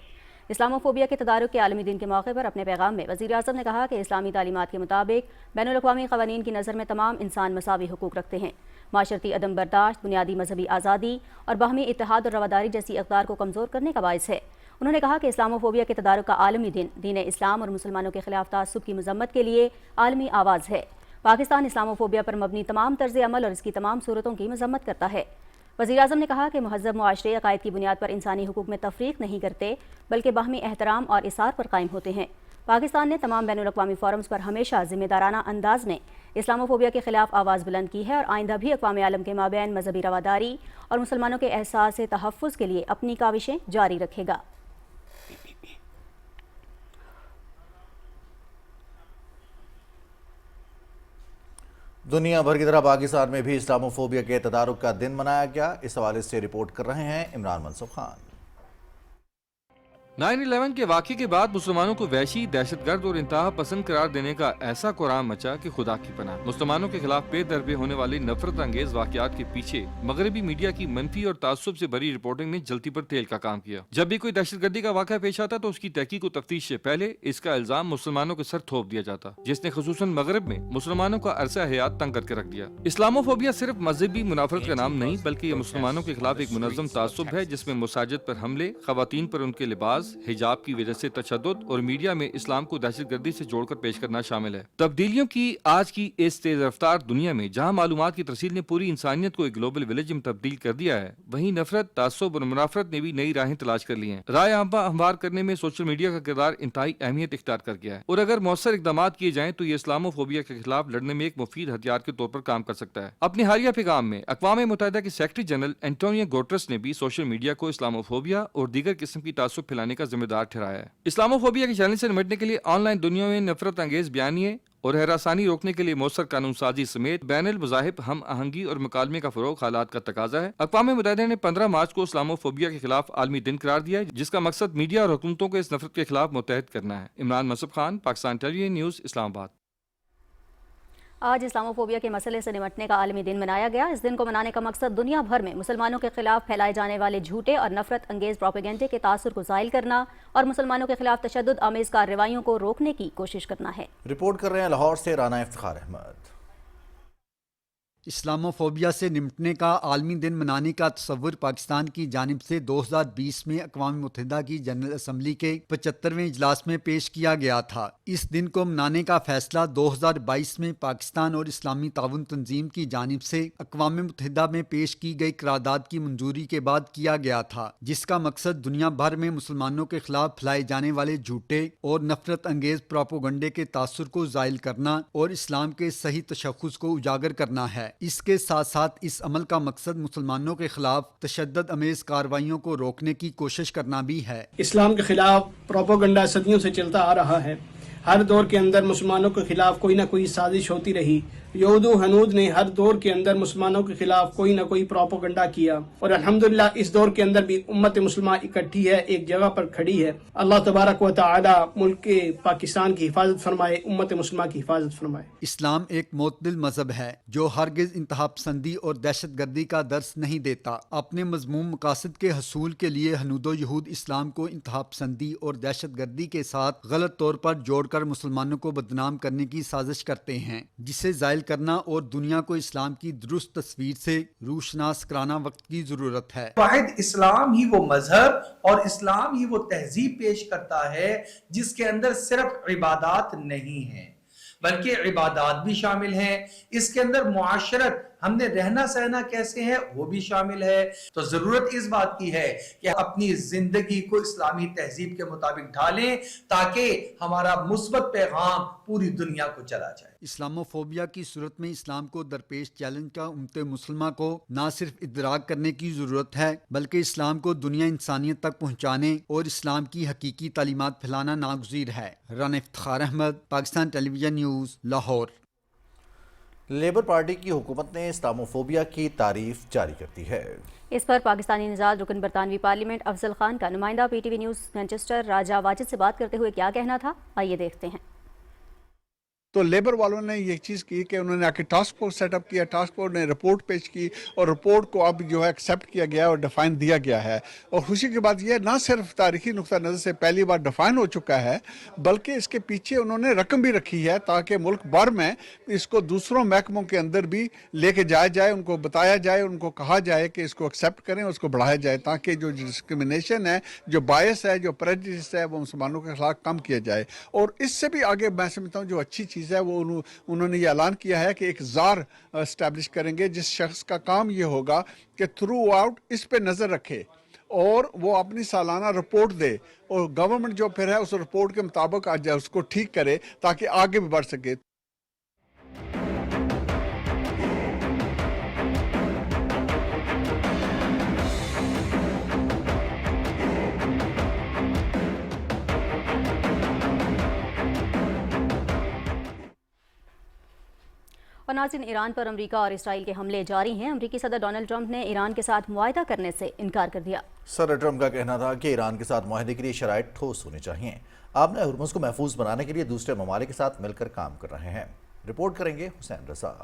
B: اسلاموفوبیا کے تدارک کے عالمی دن کے موقع پر اپنے پیغام میں وزیر اعظم نے کہا کہ اسلامی تعلیمات کے مطابق بین الاقوامی قوانین کی نظر میں تمام انسان مساوی حقوق رکھتے ہیں۔ معاشرتی عدم برداشت، بنیادی مذہبی آزادی اور باہمی اتحاد اور رواداری جیسی اقدار کو کمزور کرنے کا باعث ہے۔ انہوں نے کہا کہ اسلاموفوبیا کے تدارک کا عالمی دن دین اسلام اور مسلمانوں کے خلاف تعصب کی مذمت کے لیے عالمی آواز ہے۔ پاکستان اسلاموفوبیا پر مبنی تمام طرز عمل اور اس کی تمام صورتوں کی مذمت کرتا ہے۔ وزیر اعظم نے کہا کہ مہذب معاشرے عقائد کی بنیاد پر انسانی حقوق میں تفریق نہیں کرتے بلکہ باہمی احترام اور اثار پر قائم ہوتے ہیں۔ پاکستان نے تمام بین الاقوامی فورمز پر ہمیشہ ذمہ دارانہ انداز میں اسلاموفوبیا کے خلاف آواز بلند کی ہے اور آئندہ بھی اقوام عالم کے مابین مذہبی رواداری اور مسلمانوں کے احساس تحفظ کے لیے اپنی کاوشیں جاری رکھے گا۔
A: دنیا بھر کی طرح پاکستان میں بھی اسلاموفوبیا کے تدارک کا دن منایا گیا۔ اس حوالے سے رپورٹ کر رہے ہیں عمران منصف خان۔
I: 9/11 کے واقعے کے بعد مسلمانوں کو وحشی، دہشت گرد اور انتہا پسند قرار دینے کا ایسا قرآن مچا کہ خدا کی پناہ۔ مسلمانوں کے خلاف پے در پے ہونے والی نفرت انگیز واقعات کے پیچھے مغربی میڈیا کی منفی اور تعصب سے بھری رپورٹنگ نے جلتی پر تیل کا کام کیا۔ جب بھی کوئی دہشت گردی کا واقعہ پیش آتا تو اس کی تحقیق و تفتیش سے پہلے اس کا الزام مسلمانوں کے سر تھوپ دیا جاتا، جس نے خصوصاً مغرب میں مسلمانوں کا عرصہ حیات تنگ کر کے رکھ دیا۔ اسلاموفوبیا صرف مذہبی منافرت کا نام نہیں بلکہ یہ مسلمانوں کے خلاف ایک منظم تعصب ہے جس میں مساجد پر حملے، خواتین پر ان کے لباس، حجاب کی سے تشدد اور میڈیا میں اسلام کو دہشت گردی سے جوڑ کر پیش کرنا شامل ہے۔ تبدیلیوں کی آج کی اس تیز رفتار دنیا میں جہاں معلومات کی ترسیل نے پوری انسانیت کو ایک گلوبل ولیج میں تبدیل کر دیا ہے، وہیں نفرت، تعصب اور منافرت نے بھی نئی راہیں تلاش کر لی ہیں۔ رائے عامہ ہموار کرنے میں سوشل میڈیا کا کردار انتہائی اہمیت اختیار کر گیا ہے اور اگر مؤثر اقدامات کیے جائیں تو یہ اسلاموفوبیا کے خلاف لڑنے میں ایک مفید ہتھیار کے طور پر کام کر سکتا ہے۔ اپنے حالیہ پیغام میں اقوام متحدہ کے سیکرٹری جنرل اینٹونیو گوٹرس نے بھی سوشل میڈیا کو اسلاموفوبیا اور دیگر قسم کی تعصب پھیلانے کا ذمہ دار ٹھہرایا ہے۔ اسلاموفوبیا کے چیلنج سے نمٹنے کے لیے آن لائن دنیا میں نفرت انگیز بیانیے اور ہراسانی روکنے کے لیے مؤثر قانون سازی سمیت بین المذاہب ہم آہنگی اور مکالمے کا فروغ حالات کا تقاضا ہے۔ اقوام متحدہ نے 15 مارچ کو اسلاموفوبیا کے خلاف عالمی دن قرار دیا ہے جس کا مقصد میڈیا اور حکومتوں کو اس نفرت کے خلاف متحد کرنا ہے۔ عمران منصف خان، پاکستان ٹیلی ویژن نیوز، اسلام آباد۔
B: آج اسلاموفوبیا کے مسئلے سے نمٹنے کا عالمی دن منایا گیا۔ اس دن کو منانے کا مقصد دنیا بھر میں مسلمانوں کے خلاف پھیلائے جانے والے جھوٹے اور نفرت انگیز پروپیگنڈے کے تاثر کو زائل کرنا اور مسلمانوں کے خلاف تشدد آمیز کارروائیوں کو روکنے کی کوشش کرنا ہے۔
A: رپورٹ کر رہے ہیں لاہور سے رانا افتخار احمد۔
J: اسلاموفوبیا سے نمٹنے کا عالمی دن منانے کا تصور پاکستان کی جانب سے 2020 میں اقوام متحدہ کی جنرل اسمبلی کے 75ویں اجلاس میں پیش کیا گیا تھا۔ اس دن کو منانے کا فیصلہ 2022 میں پاکستان اور اسلامی تعاون تنظیم کی جانب سے اقوام متحدہ میں پیش کی گئی قرارداد کی منظوری کے بعد کیا گیا تھا، جس کا مقصد دنیا بھر میں مسلمانوں کے خلاف پھیلائے جانے والے جھوٹے اور نفرت انگیز پروپیگنڈے کے تاثر کو زائل کرنا اور اسلام کے صحیح تشخص کو اجاگر کرنا ہے۔ اس کے ساتھ ساتھ اس عمل کا مقصد مسلمانوں کے خلاف تشدد امیز کارروائیوں کو روکنے کی کوشش کرنا بھی ہے۔
K: اسلام کے خلاف پروپیگنڈا صدیوں سے چلتا آ رہا ہے۔ ہر دور کے اندر مسلمانوں کے خلاف کوئی نہ کوئی سازش ہوتی رہی यहूद हनूद ने हर दौर के अंदर मुसलमानों के खिलाफ कोई ना कोई प्रोपोगंडा किया और अल्हम्दुलिल्लाह इस दौर के अंदर भी उम्मत मुस्लिमा इकट्ठी है, एक जगह पर खड़ी है। अल्लाह तबारक व तआला मुल्क के पाकिस्तान की हिफाजत फरमाए, उम्मत मुस्लिमा की हिफाजत फरमाए।
J: इस्लाम एक मोतदिल मजहब है जो हरगिज इंतहा पसंदी और दहशत गर्दी का दर्स नहीं देता। अपने मजमूम मकासद के हसूल के लिए हनूदो यहूद इस्लाम को इंतहा पसंदी और दहशत गर्दी के साथ गलत तौर पर जोड़कर मुसलमानों को बदनाम करने की साजिश करते हैं, जिसे जायल करना और दुनिया को इस्लाम की दुरुस्त तस्वीर से रूशनास कराना वक्त की जरूरत है।
L: वाहिद इस्लाम ही वो मजहब और इस्लाम ही वो तहजीब पेश करता है जिसके अंदर सिर्फ इबादत नहीं है बल्कि इबादत भी शामिल हैं। इसके अंदर मुआशरत, हमने रहना सहना कैसे है वो भी शामिल है। तो जरूरत इस बात की है कि अपनी जिंदगी को इस्लामी तहजीब के मुताबिक ढालें ताकि हमारा मुस्बत पैगाम पूरी दुनिया को चला जाए।
J: इस्लामोफोबिया की सूरत में इस्लाम को दरपेश चैलेंज का उम्मत मुसलमान को न सिर्फ इदराक करने की जरूरत है बल्कि इस्लाम को दुनिया इंसानियत तक पहुँचाने और इस्लाम की हकीकी तालीमात फैलाना नागुज़ीर है। Rana Iftikhar Ahmad, Pakistan television news, Lahore.
A: Labour Party की हुकूमत ने इस्लामोफोबिया की तारीफ जारी कर दी है।
B: इस पर पाकिस्तानी निजात रुकन बरतानवी पार्लियामेंट अफजल खान का नुमाइंदा पीटीवी न्यूज़ मैनचेस्टर राजा वाजिद से बात करते हुए क्या कहना था, आइए देखते हैं।
M: तो लेबर वालों ने ये चीज़ की कि उन्होंने आके टास्क फोर्स सेटअप किया, टास्क फोर्स ने रिपोर्ट पेश की और रिपोर्ट को अब जो है एक्सेप्ट किया गया और डिफाइन दिया गया है। और खुशी की बात यह ना सिर्फ तारीखी नुक्ता नज़र से पहली बार डिफाइन हो चुका है बल्कि इसके पीछे उन्होंने रकम भी रखी है ताकि मुल्क भर में इसको दूसरों महकमों के अंदर भी लेके जाया जाए, उनको बताया जाए, उनको कहा जाए कि इसको एक्सेप्ट करें, उसको बढ़ाया जाए ताकि जो डिस्क्रिमिनेशन है, जो बायस है, जो प्रेजुडिस है वो मुसलमानों के खिलाफ कम किया जाए। और इससे भी आगे मैं समझता हूँ जो अच्छी चीज़ है वो उन्होंने ये ऐलान किया है कि एक जार एस्टैब्लिश करेंगे जिस शख्स का काम ये होगा कि थ्रू आउट इस पे नज़र रखे और वो अपनी सालाना रिपोर्ट दे और गवर्नमेंट जो फिर है उस रिपोर्ट के मुताबिक आज उसको ठीक करे ताकि आगे भी बढ़ सके।
B: और नाज़रीन, ईरान पर अमेरिका और इसराइल के हमले जारी हैं। अमेरिकी सदर डोनाल्ड ट्रंप ने ईरान के साथ मुआहदा करने से इनकार कर दिया।
A: सदर ट्रंप का कहना था कि ईरान के साथ मुआहदे के लिए शराइत ठोस होनी चाहिए। आपने हुर्मुज़ को महफूज बनाने के लिए दूसरे ममालिक के साथ मिलकर काम कर रहे हैं। रिपोर्ट करेंगे हुसैन रजा।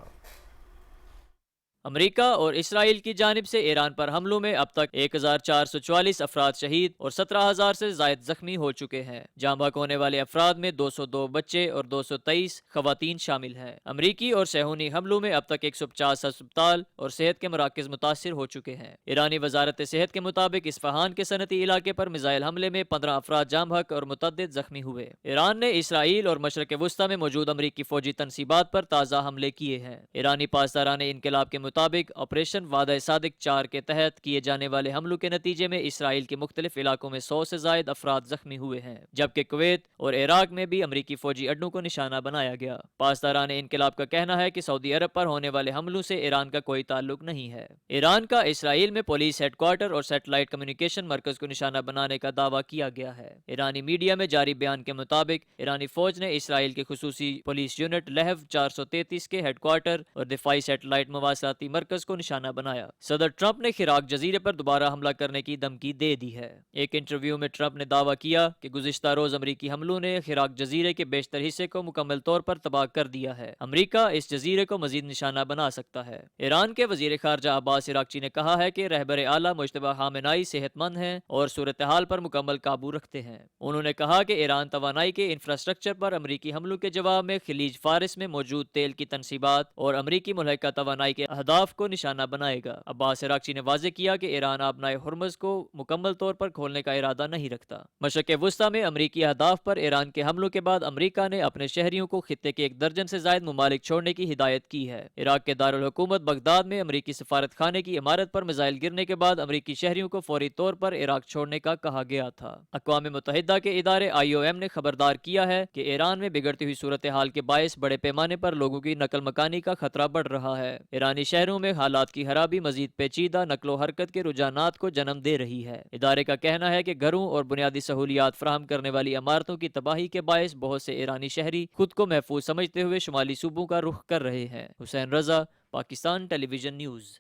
N: अमेरिका और इसराइल की जानिब से ईरान पर हमलों में अब तक 1444 अफराद शहीद और 17,000 से जायद जख्मी हो चुके हैं। जाँ बहक होने वाले अफराद में 202 बच्चे और 223 खवातीन शामिल हैं। अमरीकी और सहूनी हमलों में अब तक 150 अस्पताल और सेहत के मराकज मुतासिर हो चुके हैं। ईरानी वजारत सेहत के मुताबिक इस्फहान के सनती इलाके पर मिसाइल हमले में 15 अफराद जाँ बहक और मुतअद्दिद जख्मी हुए। ईरान ने इसराइल और मशरक वस्ता में मौजूद अमरीकी फौजी तनसीबात पर ताज़ा हमले किए हैं। ईरानी पासदारान इनकलाब के मुताबिक ऑपरेशन वादा सादिक 4 के तहत किए जाने वाले हमलों के नतीजे में इसराइल के मुख्तलिफ इलाकों में 100 से जायद अफराद जख्मी हुए हैं, जबकि कुवैत और इराक में भी अमरीकी फौजी अड्डों को निशाना बनाया गया। पासदारान इनकलाब का कहना है कि सऊदी अरब पर होने वाले हमलों से ईरान का कोई ताल्लुक नहीं है। ईरान का इसराइल में पुलिस हेडक्वार्टर और सैटेलाइट कम्युनिकेशन मरकज को निशाना बनाने का दावा किया गया है। ईरानी मीडिया में जारी बयान के मुताबिक ईरानी फौज ने इसराइल के खुसूसी पुलिस यूनिट लहव 433 के हेडक्वार्टर और दिफाई सैटेलाइट मवासलाती मरकज को निशाना बनाया। सदर ट्रंप ने खिराक जजीरे पर दोबारा हमला करने की धमकी दे दी है। एक इंटरव्यू में ट्रंप ने दावा किया कि गुज़िश्ता रोज अमरीकी हमलों ने खिराक जजीरे के बेशतर हिस्से को मुकम्मल तौर पर तबाह कर दिया है। अमरीका इस जजीरे को मजीद निशाना बना सकता है। ईरान के वजीर खारजा अब्बास इराक्ची ने कहा है कि रहबर आला मुश्तबा खामेनेई सेहतमंद हैं और सूरत हाल पर मुकम्मल काबू रखते हैं। उन्होंने कहा कि ईरान तवानाई के इंफ्रास्ट्रक्चर पर अमरीकी हमलों के जवाब में खलीज फारिस में मौजूद तेल की तनसीबात और अमरीकी मुल्हिका तवानाई के अहदाफ को निशाना बनाएगा। अब्बास इराक्ची ने वाज़ेह किया कि ईरान आबनाए हुर्मुज़ को मुकम्मल तौर पर खोलने का इरादा नहीं रखता। मशरक़ वस्ता में अमरीकी अहदाफ पर ईरान के हमलों के बाद अमरीका ने अपने शहरियों को खित्ते के 1 दर्जन से जायद ममालिक छोड़ने की हिदायत की है। इराक के दारुल हुकूमत बगदाद में अमरीकी सफारत खाने की इमारत पर मिसाइल गिरने के बाद अमरीकी शहरियों को फौरी तौर पर इराक छोड़ने का कहा गया था। अक़वाम मुत्तहिदा के इदारे IOM ने खबरदार किया है कि ईरान में बिगड़ती हुई सूरत हाल के बायस बड़े पैमाने पर लोगों की नकल मकानी का खतरा बढ़ रहा है। ईरानी شہروں میں حالات کی خرابی مزید پیچیدہ نقل و حرکت کے رجحانات کو جنم دے رہی ہے۔ ادارے کا کہنا ہے کہ گھروں اور بنیادی سہولیات فراہم کرنے والی عمارتوں کی تباہی کے باعث بہت سے ایرانی شہری خود کو محفوظ سمجھتے ہوئے شمالی صوبوں کا رخ کر رہے ہیں۔ حسین رضا، پاکستان ٹیلی ویژن نیوز۔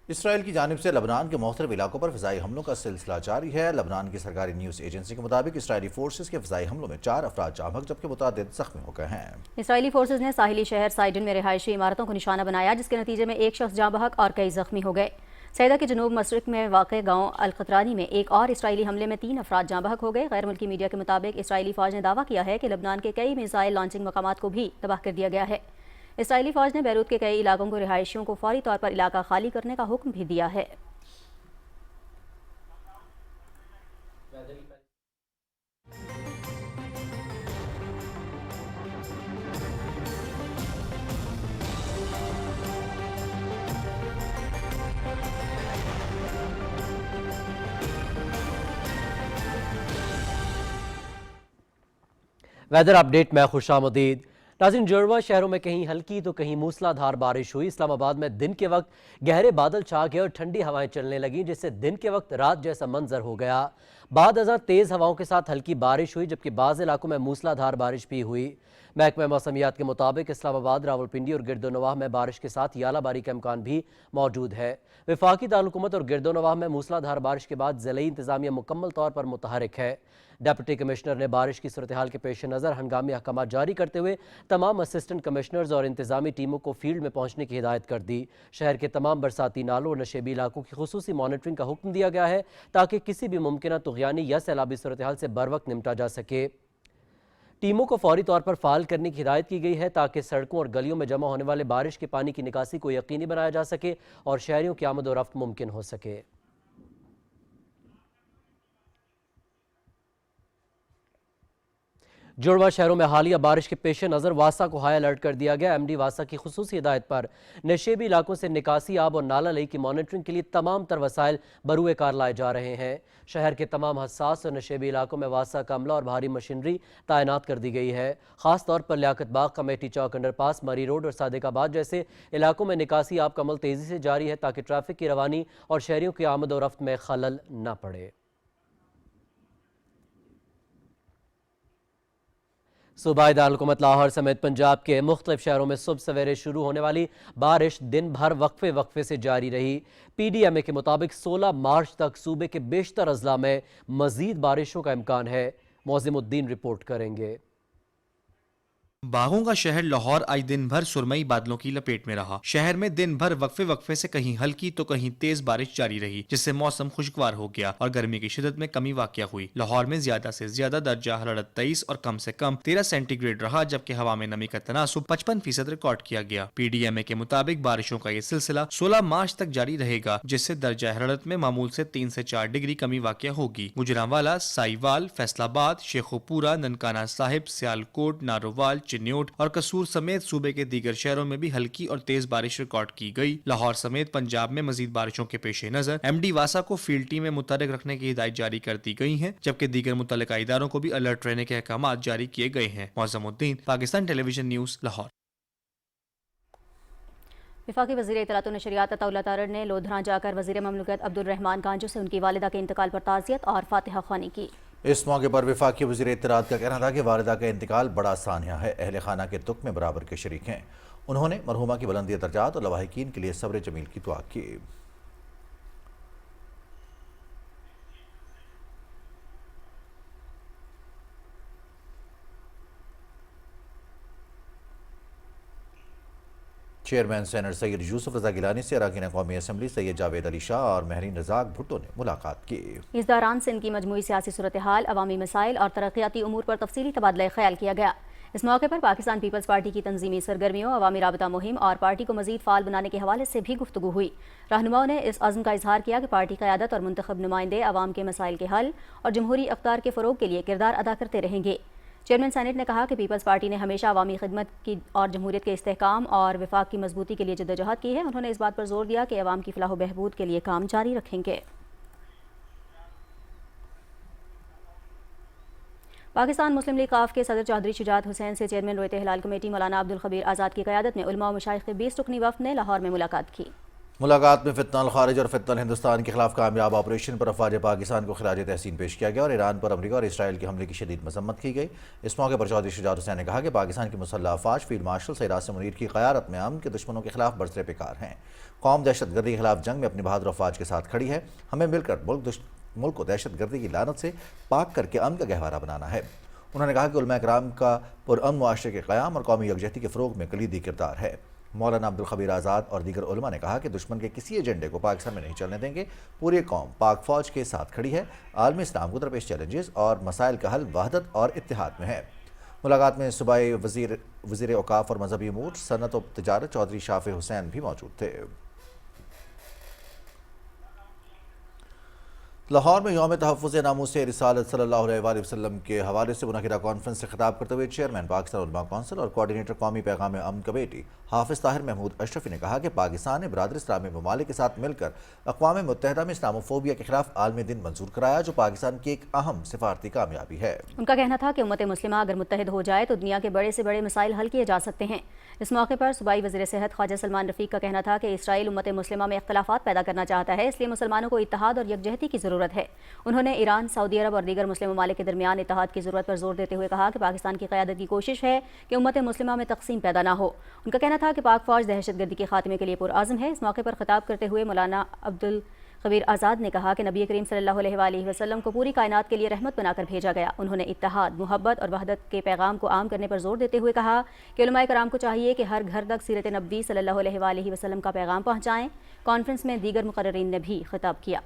A: اسرائیل کی جانب سے لبنان کے مختلف علاقوں پر فضائی حملوں کا سلسلہ جاری ہے۔ لبنان کی سرکاری نیوز ایجنسی کے مطابق اسرائیلی فورسز کے فضائی حملوں میں 4 افراد جاں بحق جبکہ متعدد زخمی ہو گئے ہیں۔
B: اسرائیلی فورسز نے ساحلی شہر سائڈن میں رہائشی عمارتوں کو نشانہ بنایا، جس کے نتیجے میں ایک شخص جاں بحق اور کئی زخمی ہو گئے۔ سیدہ کے جنوب مشرق میں واقع گاؤں القطرانی میں ایک اور اسرائیلی حملے میں 3 افراد جاں بحق ہو گئے۔ غیر ملکی میڈیا کے مطابق اسرائیلی فوج نے دعویٰ کیا ہے کہ لبنان کے کئی میزائل لانچنگ مقامات کو بھی تباہ کر دیا گیا ہے۔ اسرائیلی فوج نے بیروت کے کئی علاقوں کو رہائشیوں کو فوری طور پر علاقہ خالی کرنے کا حکم بھی دیا ہے۔
F: ویدر اپ ڈیٹ میں خوش آمدید۔ ناظرین، جڑواں شہروں میں کہیں ہلکی تو کہیں موسلا دھار بارش ہوئی۔ اسلام آباد میں دن کے وقت گہرے بادل چھا گئے اور ٹھنڈی ہوائیں چلنے لگیں، جس سے دن کے وقت رات جیسا منظر ہو گیا۔ بعد ازاں تیز ہواؤں کے ساتھ ہلکی بارش ہوئی، جبکہ بعض علاقوں میں موسلا دھار بارش بھی ہوئی۔ محکمہ موسمیات کے مطابق اسلام آباد، راولپنڈی اور گرد و نواح میں بارش کے ساتھ یالہ باری کا امکان بھی موجود ہے۔ وفاقی دارالحکومت اور گرد و نواح میں موسلا دھار بارش کے بعد ضلعی انتظامیہ مکمل طور پر متحرک ہے۔ ڈپٹی کمشنر نے بارش کی صورتحال کے پیش نظر ہنگامی احکامات جاری کرتے ہوئے تمام اسسٹنٹ کمشنرز اور انتظامی ٹیموں کو فیلڈ میں پہنچنے کی ہدایت کر دی۔ شہر کے تمام برساتی نالوں اور نشیبی علاقوں کی خصوصی مانیٹرنگ کا حکم دیا گیا ہے تاکہ کسی بھی ممکنہ طغیانی یا سیلابی صورتحال سے بروقت نمٹا جا سکے۔ ٹیموں کو فوری طور پر فعال کرنے کی ہدایت کی گئی ہے تاکہ سڑکوں اور گلیوں میں جمع ہونے والے بارش کے پانی کی نکاسی کو یقینی بنایا جا سکے اور شہریوں کی آمد و رفت ممکن ہو سکے۔ جڑواں شہروں میں حالیہ بارش کے پیش نظر واسا کو ہائی الرٹ کر دیا گیا۔ ایم ڈی واسا کی خصوصی ہدایت پر نشیبی علاقوں سے نکاسی آب اور نالہ لئی کی مانیٹرنگ کے لیے تمام تر وسائل بروئے کار لائے جا رہے ہیں۔ شہر کے تمام حساس اور نشیبی علاقوں میں واسا کا عملہ اور بھاری مشینری تعینات کر دی گئی ہے۔ خاص طور پر لیاقت باغ، کمیٹی چوک انڈر پاس، مری روڈ اور صادق آباد جیسے علاقوں میں نکاسی آب کا عمل تیزی سے جاری ہے تاکہ ٹریفک کی روانی اور شہریوں کی آمد و رفت میں خلل نہ پڑے۔ صوبائی دارالحکومت لاہور سمیت پنجاب کے مختلف شہروں میں صبح سویرے شروع ہونے والی بارش دن بھر وقفے سے جاری رہی۔ پی ڈی ایم اے کے مطابق 16 مارچ تک صوبے کے بیشتر اضلاع میں مزید بارشوں کا امکان ہے۔ معظم الدین رپورٹ کریں گے۔
O: باغوں کا شہر لاہور آج دن بھر سرمئی بادلوں کی لپیٹ میں رہا۔ شہر میں دن بھر وقفے سے کہیں ہلکی تو کہیں تیز بارش جاری رہی، جس سے موسم خوشگوار ہو گیا اور گرمی کی شدت میں کمی واقع ہوئی۔ لاہور میں زیادہ سے زیادہ درجہ حرارت 23 اور کم سے کم 13 سینٹی گریڈ رہا، جبکہ ہوا میں نمی کا تناسب 55% ریکارڈ کیا گیا۔ پی ڈی ایم اے کے مطابق بارشوں کا یہ سلسلہ 16 مارچ تک جاری رہے گا، جس سے درجہ حرارت میں معمول سے 3 سے 4 ڈگری کمی واقع ہوگی۔ گجرانوالہ، سائیوال، فیصل آباد، شیخوپورہ، ننکانہ صاحب، سیالکوٹ، نارووال، چنیوٹ اور قصور سمیت صوبے کے دیگر شہروں میں بھی ہلکی اور تیز بارش ریکارڈ کی گئی۔ لاہور سمیت پنجاب میں مزید بارشوں کے پیش نظر ایم ڈی واسا کو فیلڈ ٹیم میں متحرک رکھنے کی ہدایت جاری کر دی گئی ہیں، جبکہ دیگر متعلقہ اداروں کو بھی الرٹ رہنے کے احکامات جاری کیے گئے ہیں۔ معظم الدین، پاکستان ٹیلی ویژن نیوز، لاہور۔
B: وفاقی وزیر اطلاعات و نشریات عطا اللہ تارڑ نے لودھراں جا کر وزیر مملکت عبدالرحمان کانجو سے ان کی والدہ کے انتقال پر تعزیت اور فاتحہ خوانی کی۔
A: اس موقع پر وفاقی وزیر اطلاعات کا کہنا تھا کہ والدہ کا انتقال بڑا سانحہ ہے، اہل خانہ کے دکھ میں برابر کے شریک ہیں۔ انہوں نے مرحومہ کی بلندی درجات اور لواحقین کے لیے صبر جمیل کی دعا کی۔ چیئرمین سینٹ سید یوسف رضا گیلانی سے اراکین قومی اسمبلی سید جاوید علی شاہ اور مہرین رزاق بھٹو نے ملاقات کی۔
B: اس دوران سندھ کی مجموعی سیاسی صورتحال، عوامی مسائل اور ترقیاتی امور پر تفصیلی تبادلہ خیال کیا گیا۔ اس موقع پر پاکستان پیپلز پارٹی کی تنظیمی سرگرمیوں، عوامی رابطہ مہم اور پارٹی کو مزید فعال بنانے کے حوالے سے بھی گفتگو ہوئی۔ رہنماؤں نے اس عزم کا اظہار کیا کہ پارٹی قیادت اور منتخب نمائندے عوام کے مسائل کے حل اور جمہوری اقدار کے فروغ کے لیے کردار ادا کرتے رہیں گے۔ چیئرمین سینٹ نے کہا کہ پیپلز پارٹی نے ہمیشہ عوامی خدمت کی اور جمہوریت کے استحکام اور وفاق کی مضبوطی کے لیے جدوجہد کی ہے۔ انہوں نے اس بات پر زور دیا کہ عوام کی فلاح و بہبود کے لیے کام جاری رکھیں گے۔ पाकिस्तान मुस्लिम लीग काफ के सदर चौधरी शुजात हुसैन से चेयरमैन रोयत हिलाल कमेटी मौलाना अब्दुल खबीर आज़ाद की क़यादत में उलमा व मशाइख के 20 रुकनी वफ़द ने लाहौर में मुलाकात की।
A: मुलाकात में फितनल खारिज और फितनल हिंदुस्तान के खिलाफ कामयाब ऑपरेशन पर अफवाज पाकिस्तान को खिराज तहसीन पेश किया गया और ईरान पर अमरीका और इसराइल के हमले की शदीद मजम्मत की गई। इस मौके पर चौधरी शुजात हुसैन ने कहा कि पाकिस्तान की मुसल्लह अफवाज फील्ड मार्शल सईद आसिम मुनीर की क़यादत में अमन के दुश्मनों के खिलाफ बरसरे पेकार हैं। कौम दहशत गर्दी के खिलाफ जंग में अपनी बहादुर अफवाज के साथ खड़ी है। हमें मिलकर मुल्क को दहशत गर्दी की लानत से पाक करके अमन का गहवारा बनाना है। उन्होंने कहा कि उलमा कराम का पुरअमन मुआशरे के क़याम और कौमी यकजहती के फ़रोग़ में कलीदी किरदार है। मौलाना अब्दुल खबीर आज़ाद और दीगर उलमा ने कहा कि दुश्मन के किसी एजेंडे को पाकिस्तान में नहीं चलने देंगे। पूरी कौम पाक फ़ौज के साथ खड़ी है। आलमी इस्लाम को दरपेश चैलेंजेस और मसाइल का हल वहदत और इत्तेहाद में है। मुलाकात में सूबाई वज़ीर औकाफ और मजहबी अमूर सनत और तिजारत चौधरी शाफ़े हुसैन भी मौजूद थे। लाहौर में यौम तहफ़्फ़ुज़ नामूस रिसालत सल्लल्लाहु अलैहि वसल्लम के हवाले से मुनक़िदा कॉन्फ्रेंस से खिताब करते हुए चेयरमैन पाकिस्तान उलमा कौंसिल और कोऑर्डिनेटर कौमी पैगाम अमन कमेटी हाफिज़ ताहिर महमूद अशरफी ने कहा कि पाकिस्तान ने बरादरी इस्लामी ममालिक के साथ मिलकर अक़वाम मुत्तहिदा में इस्लामोफोबिया के खिलाफ आलमी दिन मंजूर कराया, जो पाकिस्तान की एक अहम सिफारती कामयाबी है।
B: उनका कहना था कि उम्मत मुस्लिमा अगर मुत्तहिद हो जाए तो दुनिया के बड़े से बड़े मसाइल हल किए जा सकते हैं। इस मौके पर सूबाई वज़ीर सेहत ख्वाजा सलमान रफ़ीक का कहना था कि इसराइल उम्मत मुस्लिमा में इख्तलाफात पैदा करना चाहता है, इसलिए मुसलमानों को इत्तेहाद और यकजहती की ज़रूरत है। उन्होंने ईरान, सऊदी अरब और दीगर मुस्लिम ममालिक के दरमियान इत्तेहाद की ज़रूरत पर जोर देते हुए कहा कि पाकिस्तान की क़यादत की कोशिश है कि उम्मत मुस्लिमा में तक़सीम पैदा ना हो। उनका कहना था कि पाक फ़ौज दहशतगर्दी के खात्मे के लिए पुरआज़म है। इस मौके पर खिताब करते हुए मौलाना अब्दुल खबीर आज़ाद ने कहा कि नबी करीम सल्लल्लाहु अलैहि वसल्लम को पूरी कायनात के लिए रहमत बनाकर भेजा गया। उन्होंने इत्तेहाद, मोहब्बत और वहदत के पैगाम को आम करने पर जोर देते हुए कहा कि उलमाए कराम को चाहिए कि हर घर तक सीरत नबी सल्लल्लाहु अलैहि वसल्लम का पैगाम पहुँचाएँ। कॉन्फ्रेंस में दीगर मुक़र्ररीन ने भी खिताब किया।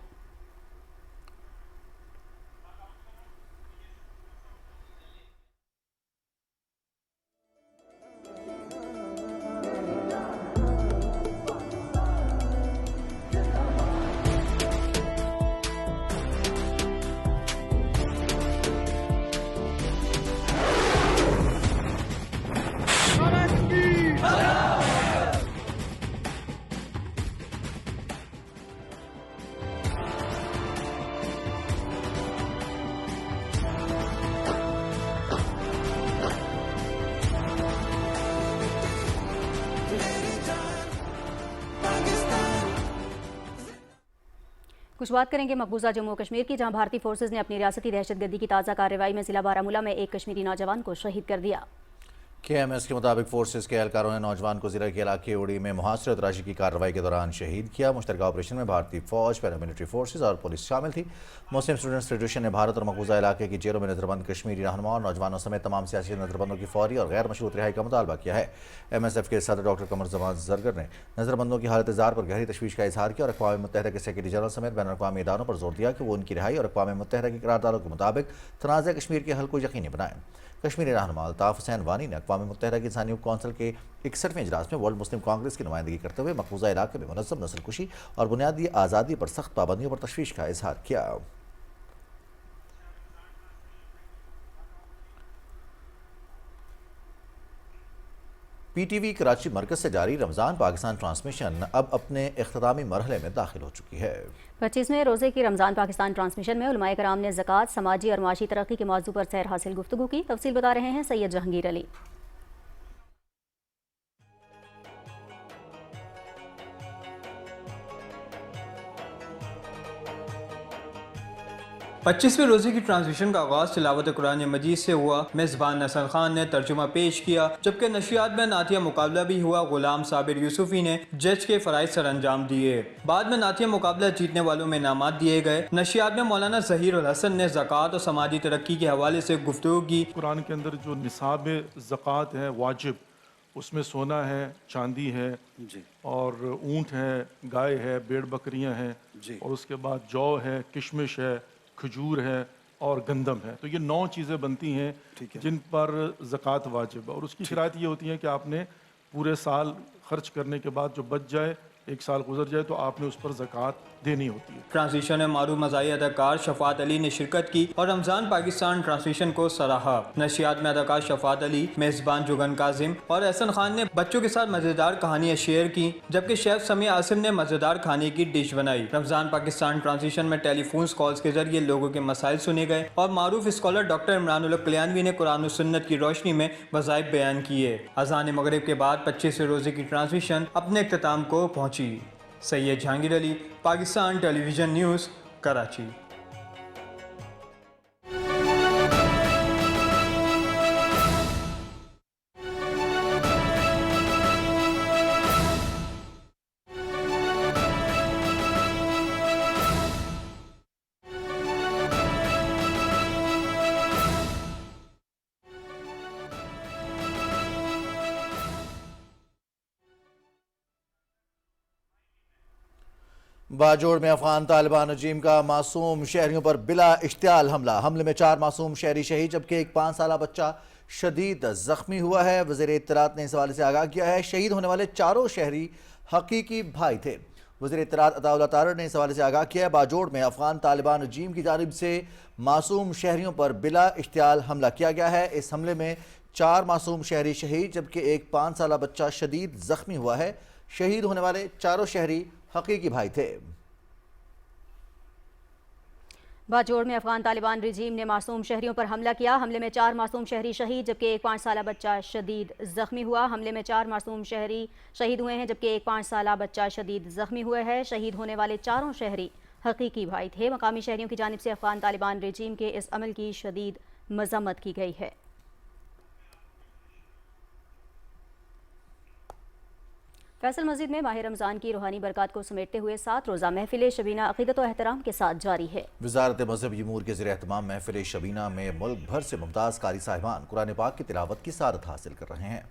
B: कुछ बात करेंगे मकबूजा जम्मू कश्मीर की, जहां भारतीय फोर्सेज ने अपनी रियासती दहशतगर्दी की ताज़ा कार्रवाई में जिला बारामूला में एक कश्मीरी नौजवान को शहीद कर दिया।
A: KMS के मुताबिक फोर्सेज के एहलकारों ने नौजवान को जिला के इलाके उड़ी में मुहासरे और तलाशी की कार्रवाई के दौरान शहीद किया। मुश्तरका ऑपरेशन में भारतीय फौज, पैरामिलिट्री फोर्सेज और पुलिस शामिल थी। मुस्लिम स्टूडेंट्स फेडरेशन ने भारत और मकबूजा इलाके की जेलों में नजरबंद कश्मीरी रहनुमा और नौजवानों समेत तमाम सियासी नजरबंदों की फौरी और गैर मशरूत रिहाई का मुतालबा किया है। MSF के सदर डॉक्टर कमर जमान जरगर ने नजरबंदों की हालत ज़ार पर गहरी तशवीश का इजहार किया और अक़वाम मुत्तहिदा के सेक्रेटरी जनरल समेत बैन अक़वामी इदारों पर जोर दिया कि वो उनकी रिहाई और अक़वाम मुत्तहिदा की करारदादों के मुताबिक तनाज़ा कश्मीर के हल को यकीनी बनाएं। कश्मीरी रहनुमा अल्ताफ़ हुसैन वानी ने अक़वाम मुत्तहिदा की इंसानी कौंसिल के 61वें इजलास में वर्ल्ड मुस्लिम कांग्रेस की नुमाइंदगी करते हुए मकबूजा इलाके में मुनज़्ज़म नस्लकुशी और बुनियादी आज़ादी पर सख्त पाबंदियों पर तशवीश का इजहार किया। PTV कराची मरकज से जारी रमज़ान पाकिस्तान ट्रांसमिशन अब अपने इख्तितामी मरहले में दाखिल हो चुकी है।
B: 25वें रोज़े की रमज़ान पाकिस्तान ट्रांसमिशन में उलमाए कराम ने ज़कात, समाजी और माशी तरक्की के मौजू पर सैर हासिल गुफ्तगू की। तफसील बता रहे हैं सैयद जहांगीर अली।
P: 25वें रोज़े की ट्रांसमिशन का आगाज़ तिलावत कुरान मजीद से हुआ। मेज़बान नसर खान ने तर्जुमा पेश किया, जबकि नशियात में नातिया मुकाबला भी हुआ। गुलाम साबिर यूसुफी ने जज के फ़राइज़ सर अंजाम दिए। बाद में नातिया मुकाबला जीतने वालों में इनामात दिए गए। नशियात में मौलाना ज़हीर उल हसन ने ज़कात और समाजी तरक्की के हवाले से गुफ्तगू की।
Q: कुरान के अंदर जो निसाब ज़कात है वाजिब, उसमें सोना है, चांदी है जी, और ऊँट है, गाय है, भेड़ बकरियाँ हैं जी, और उसके बाद जौ है, किशमिश है, खजूर है और गंदम है। तो ये 9 चीज़ें बनती हैं जिन पर ज़कात वाजिब है। और उसकी शराइत ये होती है कि आपने पूरे साल खर्च करने के बाद जो बच जाए एक साल गुजर जाए तो आपने उस पर ज़कात देनी होती है।
P: ट्रांसलेशन में मारूफ मज़ाही अदाकार शफात अली ने शिरकत की और रमज़ान पाकिस्तान ट्रांसलेशन को सराहा। नशियात में अदाकार शफात अली, मेज़बान जुगन काजिम और एहसन खान ने बच्चों के साथ मज़ेदार कहानियाँ शेयर की, जबकि शेफ समी आसिम ने मज़ेदार खाने की डिश बनाई। रमज़ान पाकिस्तान ट्रांसलेशन में टेलीफोन कॉल्स के जरिए लोगों के मसाइल सुने गए और मारूफ स्कॉलर डॉक्टर इमरान उल कल्याणवी ने कुरान और सुन्नत की रोशनी में वज़ाइफ बयान किए। अज़ान मगरिब के बाद 25 रोज़े की ट्रांसलेशन अपने इख्तिताम को पहुँची। Syed Jahangir Ali, Pakistan television news, Karachi.
A: बाजोड़ में अफगान तालिबान रजीम का मासूम शहरियों पर बिला इश्तियाल हमले में 4 मासूम शहरी शहीद जबकि एक 5 साला बच्चा शदीद जख्मी हुआ है। वज़ीर इत्तलात ने इस हवाले से आगाह किया है शहीद होने वाले चारों शहरी हकीकी भाई थे। वज़ीर इत्तलात अताउल्लाह तारड़ ने इस हवाले से आगाह किया है बाजोड़ में अफगान तालिबान रजीम की जानिब से मासूम शहरियों पर बिला इश्तियाल हमला किया गया है। इस हमले में 4 मासूम शहरी शहीद जबकि एक 5 साला बच्चा शदीद जख्मी हुआ है। शहीद होने वाले चारों शहरी हकीकी भाई थे।
B: बाजोड़ में अफगान तालिबान रजीम ने मासूम शहरियों पर हमला किया। हमले में 4 मासूम शहरी शहीद जबकि एक 5 साला बच्चा शदीद जख्मी हुआ। हमले में 4 मासूम शहरी शहीद हुए हैं जबकि एक 5 साला बच्चा शदीद जख्मी हुआ है। शहीद होने वाले चारों शहरी हकीकी भाई थे। मकामी शहरियों की जानिब से अफगान तालिबान रजीम के इस अमल की शदीद मजम्मत की गई है। फैसल मस्जिद में माह रमज़ान की रूहानी बरकत को समेटते हुए 7 रोज़ा महफिल शबीना अक़ीदत व एहतराम के साथ जारी है।
A: वज़ारत मज़हबी उमूर के ज़रिए एहतमाम महफिल शबीना में मुल्क भर से मुमताज़ कारी साहिबान कुरान पाक की तिलावत की सआदत हासिल कर रहे हैं।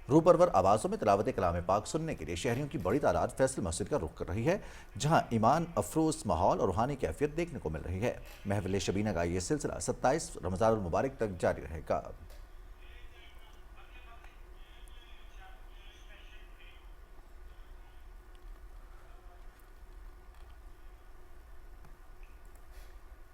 A: रूपरवर आवाज़ों में तिलावत कलाम पाक सुनने के लिए शहरियों की बड़ी तादाद फैसल मस्जिद का रुख कर रही है, जहाँ ईमान अफरोज़ माहौल और रूहानी कैफियत देखने को मिल रही है। महफिल शबीना का ये सिलसिला 27 रमज़ानुल मुबारक तक जारी रहेगा।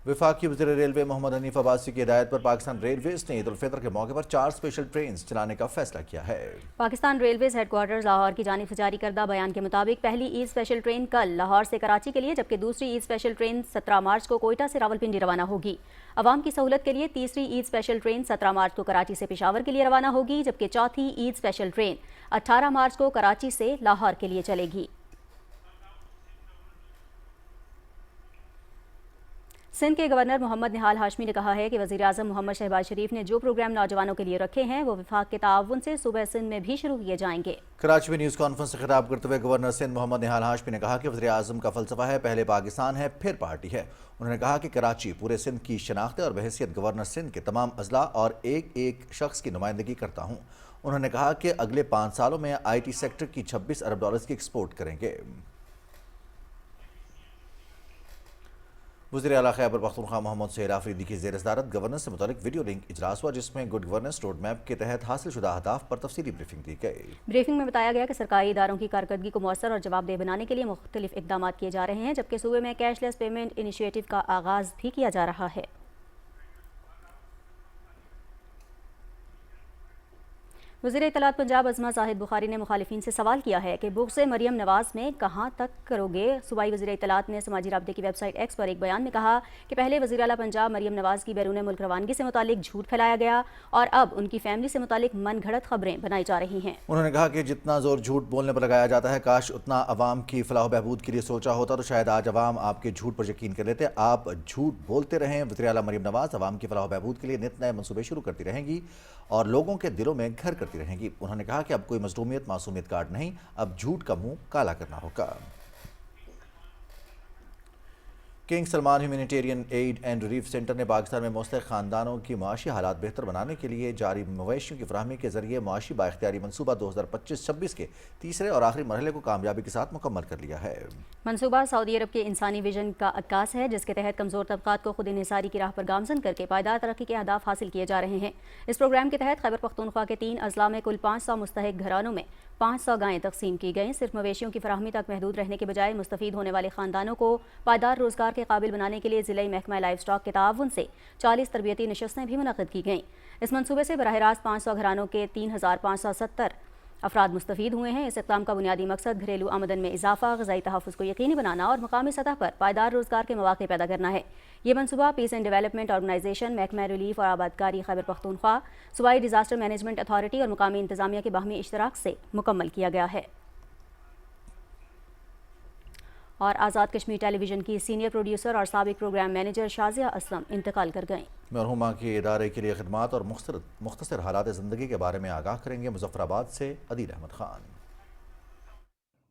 A: वफाकी वज़ीर रेलवे मोहम्मद हनीफ अब्बासी की हिदायत पर पाकिस्तान रेलवेज ने ईद उल फितर के मौके पर 4 स्पेशल ट्रेन चलाने का फैसला किया है। पाकिस्तान
B: रेलवेज हेडक्वार्टर लाहौर की जानिब से जारी करदा बयान के मुताबिक पहली ईद स्पेशल ट्रेन कल लाहौर से कराची के लिए जबकि दूसरी ईद स्पेशल ट्रेन 17 मार्च को कोयटा से रावलपिंडी रवाना होगी। अवाम की सहूलत के लिए तीसरी ईद स्पेशल ट्रेन 17 मार्च को कराची से पेशावर के लिए रवाना होगी जबकि चौथी ईद स्पेशल ट्रेन 18 मार्च को कराची से लाहौर के लिए चलेगी। सिंध के गवर्नर मोहम्मद निहाल हाशमी ने कहा है कि वज़ीर आज़म मोहम्मद शहबाज शरीफ ने जो प्रोग्राम नौजवानों के लिए रखे हैं वो विफाक के ताउन से सूबे सिंध में भी शुरू किए जाएंगे।
A: कराची में न्यूज़ कॉन्फ्रेंस से खिताब करते हुए गवर्नर सिंध मोहम्मद निहाल हाशमी ने कहा कि वज़ीर आज़म का फ़लसफ़ा है पहले पाकिस्तान है फिर पार्टी है। उन्होंने कहा कि कराची पूरे सिंध की शनाख्त और बहैसियत गवर्नर सिंध के तमाम अजला और एक एक शख्स की नुमाइंदगी करता हूँ। उन्होंने कहा कि अगले 5 सालों में IT सेक्टर की 26 अरब डॉलर्स की एक्सपोर्ट करेंगे। वज़ीर आला खैबर पख्तूनख्वा मोहम्मद सुहेल आफरीदी की ज़ेर सदारत गवर्नेंस से मुतालिक वीडियो लिंक इजलास हुआ जिसमें गुड गवर्नेंस रोड मैप के तहत हासिल शुदा अहदाफ पर तफसीली ब्रीफिंग दी गई।
B: ब्रीफिंग में बताया गया कि सरकारी इदारों की कारकर्दगी को मौसर और जवाबदेह बनाने के लिए मुख्तलिफ इकदाम किए जा रहे हैं जबकि सूबे में कैशलेस पेमेंट इनिशिएटिव का आगाज़ भी किया जा रहा है। वज़ीर इत्तलात पंजाब अज़मा ज़ाहिद बुखारी ने मुखालिफिन से सवाल किया है कि बुग़्ज़ मरियम नवाज़ में कहाँ तक करोगे। सूबाई वज़ीर इत्तलात ने समाजी राब्ते की वेबसाइट एक्स पर एक बयान में कहा कि पहले वज़ीर आला पंजाब मरियम नवाज़ की बैरून मुल्क रवानगी से मुतालिक झूठ फैलाया गया और अब उनकी फैमिली से मुतालिक मन घड़त खबरें बनाई जा रही हैं।
A: उन्होंने कहा कि जितना जोर झूठ बोलने पर लगाया जाता है काश उतना अवाम की फलाह बहबूद के लिए सोचा होता तो शायद आज अवाम आपके झूठ पर यकीन कर लेते। आप झूठ बोलते रहें। वज़ीर आला मरियम नवाज़ अवाम की फलाह बहबूद के लिए नित नए मनसूबे शुरू करती रहेंगी और लोगों के दिलों में घर करती रहेंगी। उन्होंने कहा कि अब कोई मज़लूमियत मासूमियत कार्ड नहीं, अब झूठ का मुंह काला करना होगा। King Salman humanitarian aid and relief centre نے پاکستان میں مستحق خاندانوں کی معاشی حالات بہتر بنانے کے لیے جاری مویشیوں کی فراہمی کے ذریعے معاشی بااختیاری منصوبہ 2025-26 کے تیسرے اور آخری مرحلے کو کامیابی کے ساتھ مکمل کر لیا ہے۔
B: منصوبہ سعودی عرب کے انسانی ویژن کا عکاس ہے، جس کے تحت کمزور طبقات کو خود انحصاری کی راہ پر گامزن کر کے پائیدار ترقی کے اہداف حاصل کیے جا رہے ہیں۔ اس پروگرام کے تحت خیبر پختونخوا کے 3 اضلاع میں کل 500 مستحق گھرانوں میں 500 گائیں تقسیم کی گئیں۔ صرف مویشیوں کی فراہمی تک محدود رہنے کے بجائے مستفید ہونے والے خاندانوں کو پائیدار روزگار کے قابل بنانے کے لیے ضلعی محکمہ لائف سٹاک کے تعاون سے 40 تربیتی نشستیں بھی منعقد کی گئیں۔ اس منصوبے سے براہ راست 500 گھرانوں کے 3570 افراد مستفید ہوئے ہیں۔ اس اقدام کا بنیادی مقصد گھریلو آمدن میں اضافہ، غذائی تحفظ کو یقینی بنانا اور مقامی سطح پر پائیدار روزگار کے مواقع پیدا کرنا ہے۔ یہ منصوبہ پیس اینڈ ڈیولپمنٹ آرگنائزیشن، محکمہ ریلیف اور آبادکاری خیبر پختونخوا، صوبائی ڈیزاسٹر مینجمنٹ اتھارٹی اور مقامی انتظامیہ کے باہمی اشتراک سے مکمل کیا گیا ہے۔ اور آزاد کشمیر ٹیلی ویژن کی سینئر پروڈیوسر اور سابق پروگرام مینیجر شازیہ اسلم انتقال کر گئیں۔
A: مرحومہ کے ادارے کے لیے خدمات اور مختصر حالات زندگی کے بارے میں آگاہ کریں گے مظفر آباد سے عدیل احمد خان۔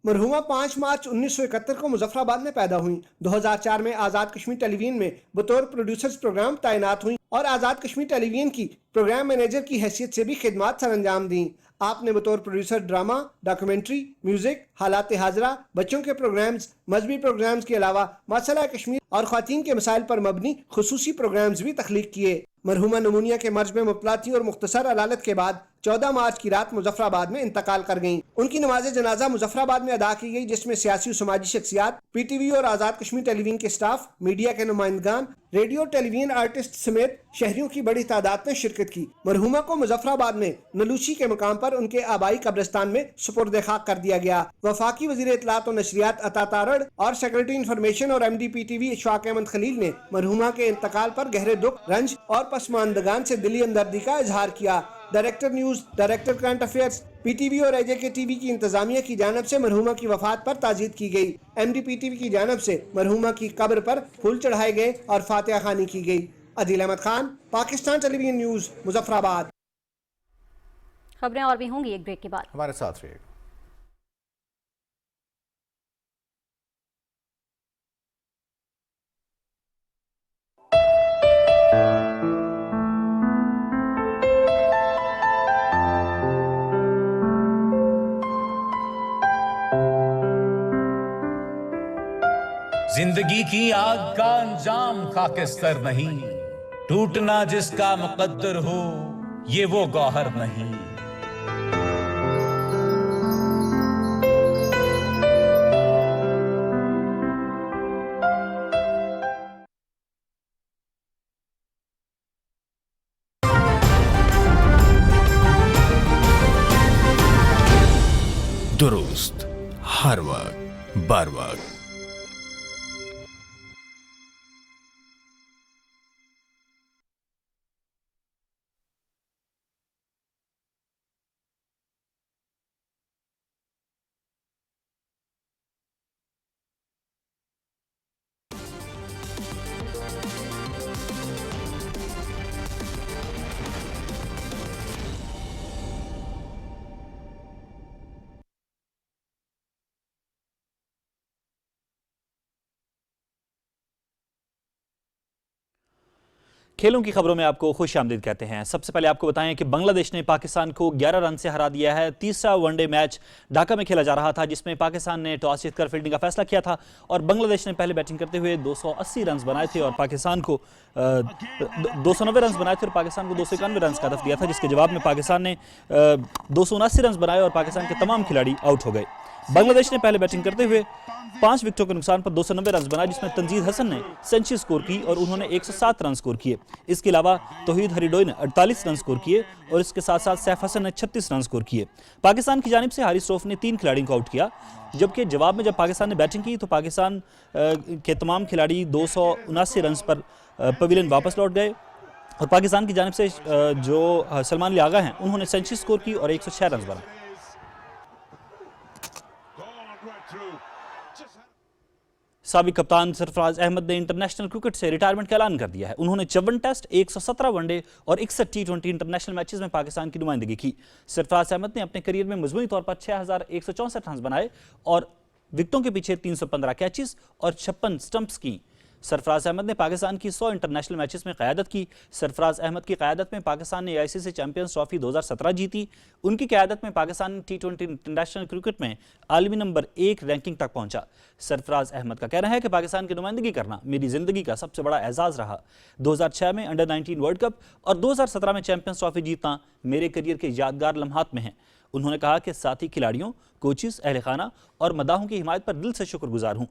K: مرحومہ 5 مارچ 1971 کو مظفر آباد میں پیدا ہوئیں۔ 2004 میں آزاد کشمیر ٹیلی ویژن میں بطور پروڈیوسرز پروگرام تعینات ہوئیں اور آزاد کشمیر ٹیلی ویژن کی پروگرام مینیجر کی حیثیت سے بھی خدمات سر انجام دیں۔ آپ نے بطور پروڈیوسر ڈرامہ، ڈاکومنٹری، میوزک، حالات حاضرہ، بچوں کے پروگرامز، مذہبی پروگرامز کے علاوہ مسئلہ کشمیر اور خواتین کے مسائل پر مبنی خصوصی پروگرامز بھی تخلیق کیے۔ مرحومہ نمونیا کے مرض میں مبتلا تھیں اور مختصر علالت کے بعد 14 مارچ کی رات مظفر آباد میں انتقال کر گئیں۔ ان کی نماز جنازہ مظفر آباد میں ادا کی گئی، جس میں سیاسی و سماجی شخصیات، پی ٹی وی اور آزاد کشمیر ٹیلی ویژن کے سٹاف، میڈیا کے نمائندگان، ریڈیو اور ٹیلی ویژن آرٹسٹ سمیت شہریوں کی بڑی تعداد نے شرکت کی۔ مرحومہ کو مظفر آباد میں نلوچی کے مقام پر ان کے آبائی قبرستان میں سپرد خاک کر دیا گیا۔ وفاقی وزیر اطلاعات و نشریات عطا تارڑ اور سیکرٹری انفارمیشن اور M D P T V Ashfaq Ahmed Khalil نے مرحومہ کے انتقال پر گہرے دکھ، رنج اور پسماندگان سے دلی ہمدردی کا اظہار کیا۔ Director news, director current affairs, پی ٹی وی اور اے جے کے ٹی وی کی انتظامیہ کی جانب سے مرحومہ کی وفات پر تعزیت کی گئی۔ M D P T V کی جانب سے مرحومہ کی قبر پر پھول چڑھائے گئے اور فاتحہ خوانی کی گئی۔ عدیل احمد خان، پاکستان ٹیلی ویژن نیوز، مظفر آباد۔
B: خبریں اور بھی ہوں گی ایک بریک کے بعد،
A: ہمارے ساتھ رہیے۔
R: زندگی کی آگ کا انجام خاکستر نہیں، ٹوٹنا جس کا مقدر ہو یہ وہ گوہر نہیں۔ درست ہر وقت بر وقت۔
E: کھیلوں کی خبروں میں آپ کو خوش آمدید کہتے ہیں۔ سب سے پہلے آپ کو بتائیں کہ بنگلہ دیش نے پاکستان کو 11 رن سے ہرا دیا ہے۔ تیسرا ون ڈے میچ ڈھاکہ میں کھیلا جا رہا تھا، جس میں پاکستان نے ٹاس جیت کر فیلڈنگ کا فیصلہ کیا تھا اور بنگلہ دیش نے پہلے بیٹنگ کرتے ہوئے 280 رنز بنائے تھے اور پاکستان کو 290 رنز بنائے تھے اور پاکستان کو 291 رنز کا ہدف دیا تھا، جس کے جواب میں پاکستان نے 279 رنز بنائے اور پاکستان کے تمام کھلاڑی آؤٹ ہو گئے۔ بنگلہ دیش نے پہلے بیٹنگ کرتے ہوئے 5 وکٹوں کے نقصان پر 290 رنز بنائے، جس میں تنزید حسن نے سینچری سکور کی اور انہوں نے 107 رن سکور کیے۔ اس کے علاوہ توحید ہریڈوئی نے 48 رن سکور کیے اور اس کے ساتھ ساتھ سیف حسن نے 36 رن سکور کیے۔ پاکستان کی جانب سے حارث روف نے 3 کھلاڑیوں کو آؤٹ کیا، جبکہ جواب میں جب پاکستان نے بیٹنگ کی تو پاکستان کے تمام کھلاڑی 279 رنز پر پویلین واپس لوٹ گئے اور پاکستان کی جانب سے جو سلمان علی آغا ہیں انہوں نے سینچری سکور کی اور 106 رنز بنائے۔ سابق کپتان سرفراز احمد نے انٹرنیشنل کرکٹ سے ریٹائرمنٹ کا اعلان کر دیا ہے۔ انہوں نے 54 ٹیسٹ، 117 ون ڈے اور 61 ٹی20 انٹرنیشنل میچز میں پاکستان کی نمائندگی کی۔ سرفراز احمد نے اپنے کیریئر میں مجموعی طور پر 6164 رنز بنائے اور وکٹوں کے پیچھے 315 کیچز اور 56 سٹمپس کی۔ सरफराज अहमद ने पाकिस्तान की 100 इंटरनेशनल मैचेस में क़यादत की। सरफराज अहमद की क़यादत में पाकिस्तान ने AICC चैंपियंस ट्रॉफी 2017 जीती। उनकी क़यादत में पाकिस्तान T20 इंटरनेशनल क्रिकेट में आलमी नंबर 1 रैंकिंग तक पहुंचा। सरफराज अहमद का कहना है कि पाकिस्तान की नुमाइंदगी करना मेरी ज़िंदगी का सबसे बड़ा एजाज़ रहा। 2006 में अंडर 19 वर्ल्ड कप और 2017 में चैंपियंस ट्रॉफी जीतना मेरे करियर के यादगार लम्हात में हैं। उन्होंने कहा कि साथी खिलाड़ियों, कोचेस, अहल खाना और मदाहों की हिमायत पर दिल से शुक्रगुजार हूँ।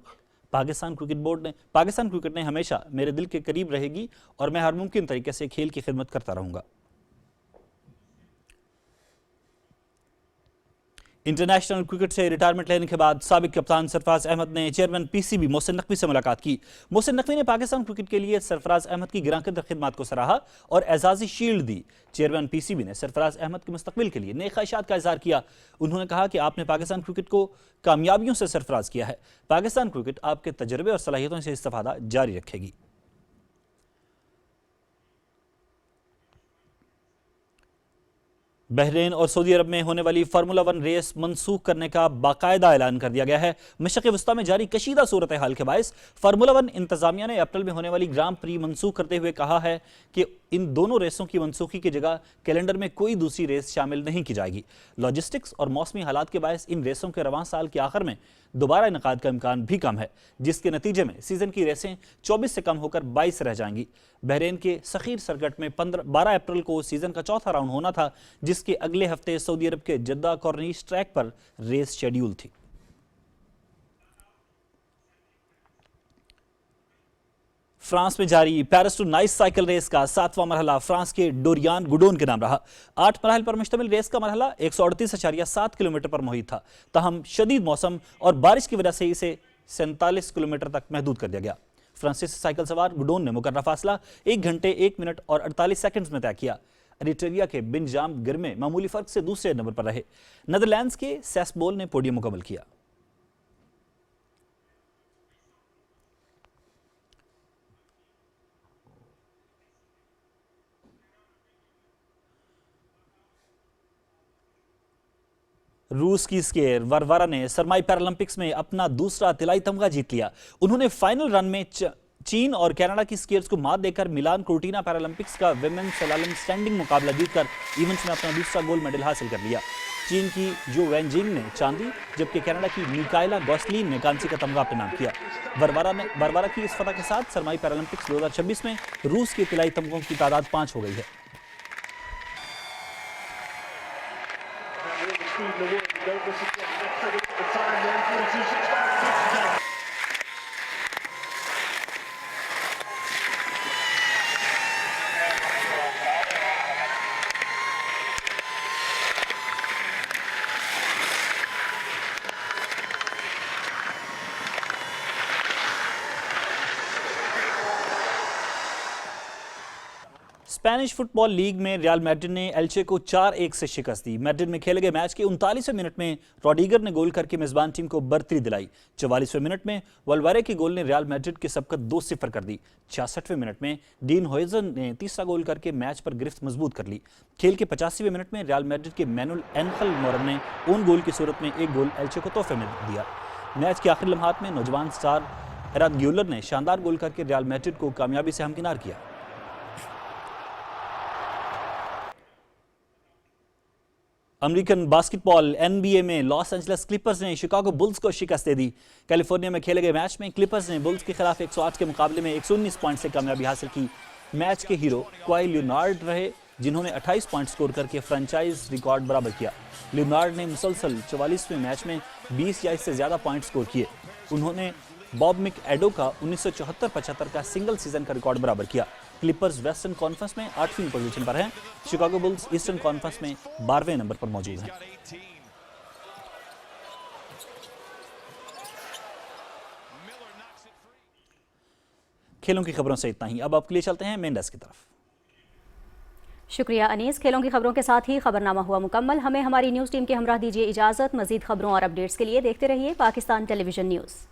E: पाकिस्तान क्रिकेट ने हमेशा मेरे दिल के करीब रहेगी और मैं हर मुमकिन तरीके से खेल की खिदमत करता रहूँगा। इंटरनेशनल क्रिकेट से रिटायरमेंट लेने के बाद साबिक कप्तान सरफराज अहमद ने चेयरमैन PCB मोहसिन नकवी से मुलाकात की। मोहसिन नकवी ने पाकिस्तान क्रिकेट के लिए सरफराज अहमद की गिरांकदर खिदमत को सराहा और एजाजी शील्ड दी। चेयरमैन PCB ने सरफराज अहमद के मुस्तकबिल के लिए नेक ख्वाहिशात का इजहार किया। उन्होंने कहा कि आपने पाकिस्तान क्रिकेट को कामयाबियों से सरफराज किया है। पाकिस्तान क्रिकेट आपके तजर्बे और सलाहियतों से इस्तिफादा जारी रखेगी। बहरीन और सऊदी अरब में होने वाली फार्मूला 1 रेस मनसूख करने का बाकायदा ऐलान कर दिया गया है। मशरिक़ वस्ता में जारी कशीदा सूरत हाल के बायस फार्मूला 1 इंतजामिया ने अप्रैल में होने वाली ग्रांड प्री मनसूख करते हुए कहा है कि इन दोनों रेसों की मनसूखी की जगह कैलेंडर में कोई दूसरी रेस शामिल नहीं की जाएगी। लॉजिस्टिक्स और मौसमी हालात के बायस इन रेसों के रवां साल के आखिर में दोबारा इनकाद का इम्कान भी कम है, जिसके नतीजे में सीजन की रेसें 24 से कम होकर 22 रह जाएंगी। बहरीन के सखीर सरकट में 12 अप्रैल को सीजन का चौथा राउंड होना था, जिसके अगले हफ्ते सऊदी अरब के जद्दा कॉर्निश ट्रैक पर रेस शेड्यूल थी। फ्रांस में जारी Paris to Nice cycle race का 7वां मरहला फ्रांस के डोरियान गुडोन के नाम रहा। 8 मराहल पर मुश्तमिल रेस का मरहला 138.7 किलोमीटर पर मुहित था। ताहम शदीद मौसम और बारिश की वजह से इसे 47 किलोमीटर तक महदूद कर दिया गया। फ्रांसीसी साइकिल सवार गुडोन ने मुकर्रर फासला 1 घंटे 1 मिनट और 48 सेकंड्स में तय किया। एरिट्रिया के बिनजाम गिरमे मामूली फर्क से दूसरे नंबर पर रहे। नीदरलैंड्स के सेस्बोल ने पोडियम मुकम्मल किया। रूस की स्कीयर वारवारा ने सरमाई पैरालंपिक्स में अपना दूसरा तिलाई तमगा जीत लिया। उन्होंने फाइनल रन में चीन और कनाडा की स्कीयर्स को मात देकर मिलान कोर्टिना पैरालंपिक्स का विमेन स्लालम स्टैंडिंग मुकाबला जीतकर इवेंट्स में अपना दूसरा गोल्ड मेडल हासिल कर लिया। चीन की जो वेंजिंग ने चांदी, जबकि कनाडा की मिकाएला गॉसलिन ने कांसी का तमगा अपने नाम किया। वारवारा की इस फतह के साथ सरमाई पैरालंपिक्स 2026 में रूस के तिलाई तमगों की तादाद 5 हो गई है। स्पेनिश फुटबॉल लीग में रियल मैड्रिड ने एल्चे को 4-1 से शिकस्त दी। मैड्रिड में खेले गए मैच के 39वें मिनट में रॉड्रिगर ने गोल करके मेजबान टीम को बरतरी दिलाई। 44वें मिनट में वल्वारे के गोल ने रियल मैड्रिड की सबकत 2-0 कर दी। 66वें मिनट में डीन होइजन ने तीसरा गोल करके मैच पर गिरफ्त मजबूत कर ली। खेल के 85वें मिनट में रियल मैड्रिड के मैनुअल एनखल मोरन ने ओन गोल की सूरत में एक गोल एल्चे को तोहफे में दिया। मैच के आखिरी लम्हात में नौजवान स्टार एराद ग्यूलर ने शानदार गोल करके रियल मैड्रिड को कामयाबी से हमकिनार किया। अमेरिकन बास्केटबॉल NBA में लॉस एंजलिस क्लिपर्स ने शिकागो बुल्स को शिकस्त दे दी। कैलिफोर्निया में खेले गए मैच में क्लिपर्स ने बुल्स के खिलाफ 108 के मुकाबले में 119 पॉइंट से कामयाबी हासिल की। मैच के हीरो क्वाई लियोनार्ड रहे, जिन्होंने 28 पॉइंट स्कोर करके फ्रेंचाइज रिकॉर्ड बराबर किया। लियोनार्ड ने मुसलसल 44वें मैच में 20 या इससे ज्यादा पॉइंट स्कोर किए। उन्होंने बॉब मिक एडो का 1974-75 का सिंगल सीजन का रिकॉर्ड बराबर किया। क्लिपर्स वेस्टर्न कॉन्फ्रेंस में 8वीं पोजीशन पर हैं। शिकागो बुल्स ईस्टर्न कॉन्फ्रेंस में 12वें नंबर पर मौजूद हैं। खेलों की खबरों से इतना ही। अब आपके लिए चलते हैं मेन डेस्क की तरफ।
B: शुक्रिया अनीस। खेलों की खबरों के साथ ही खबरनामा हुआ मुकम्मल। हमें हमारी न्यूज़ टीम के हमरा दीजिए इजाज़त। मजीद खबरों और अपडेट्स के लिए देखते रहिए पाकिस्तान टेलीविजन न्यूज़।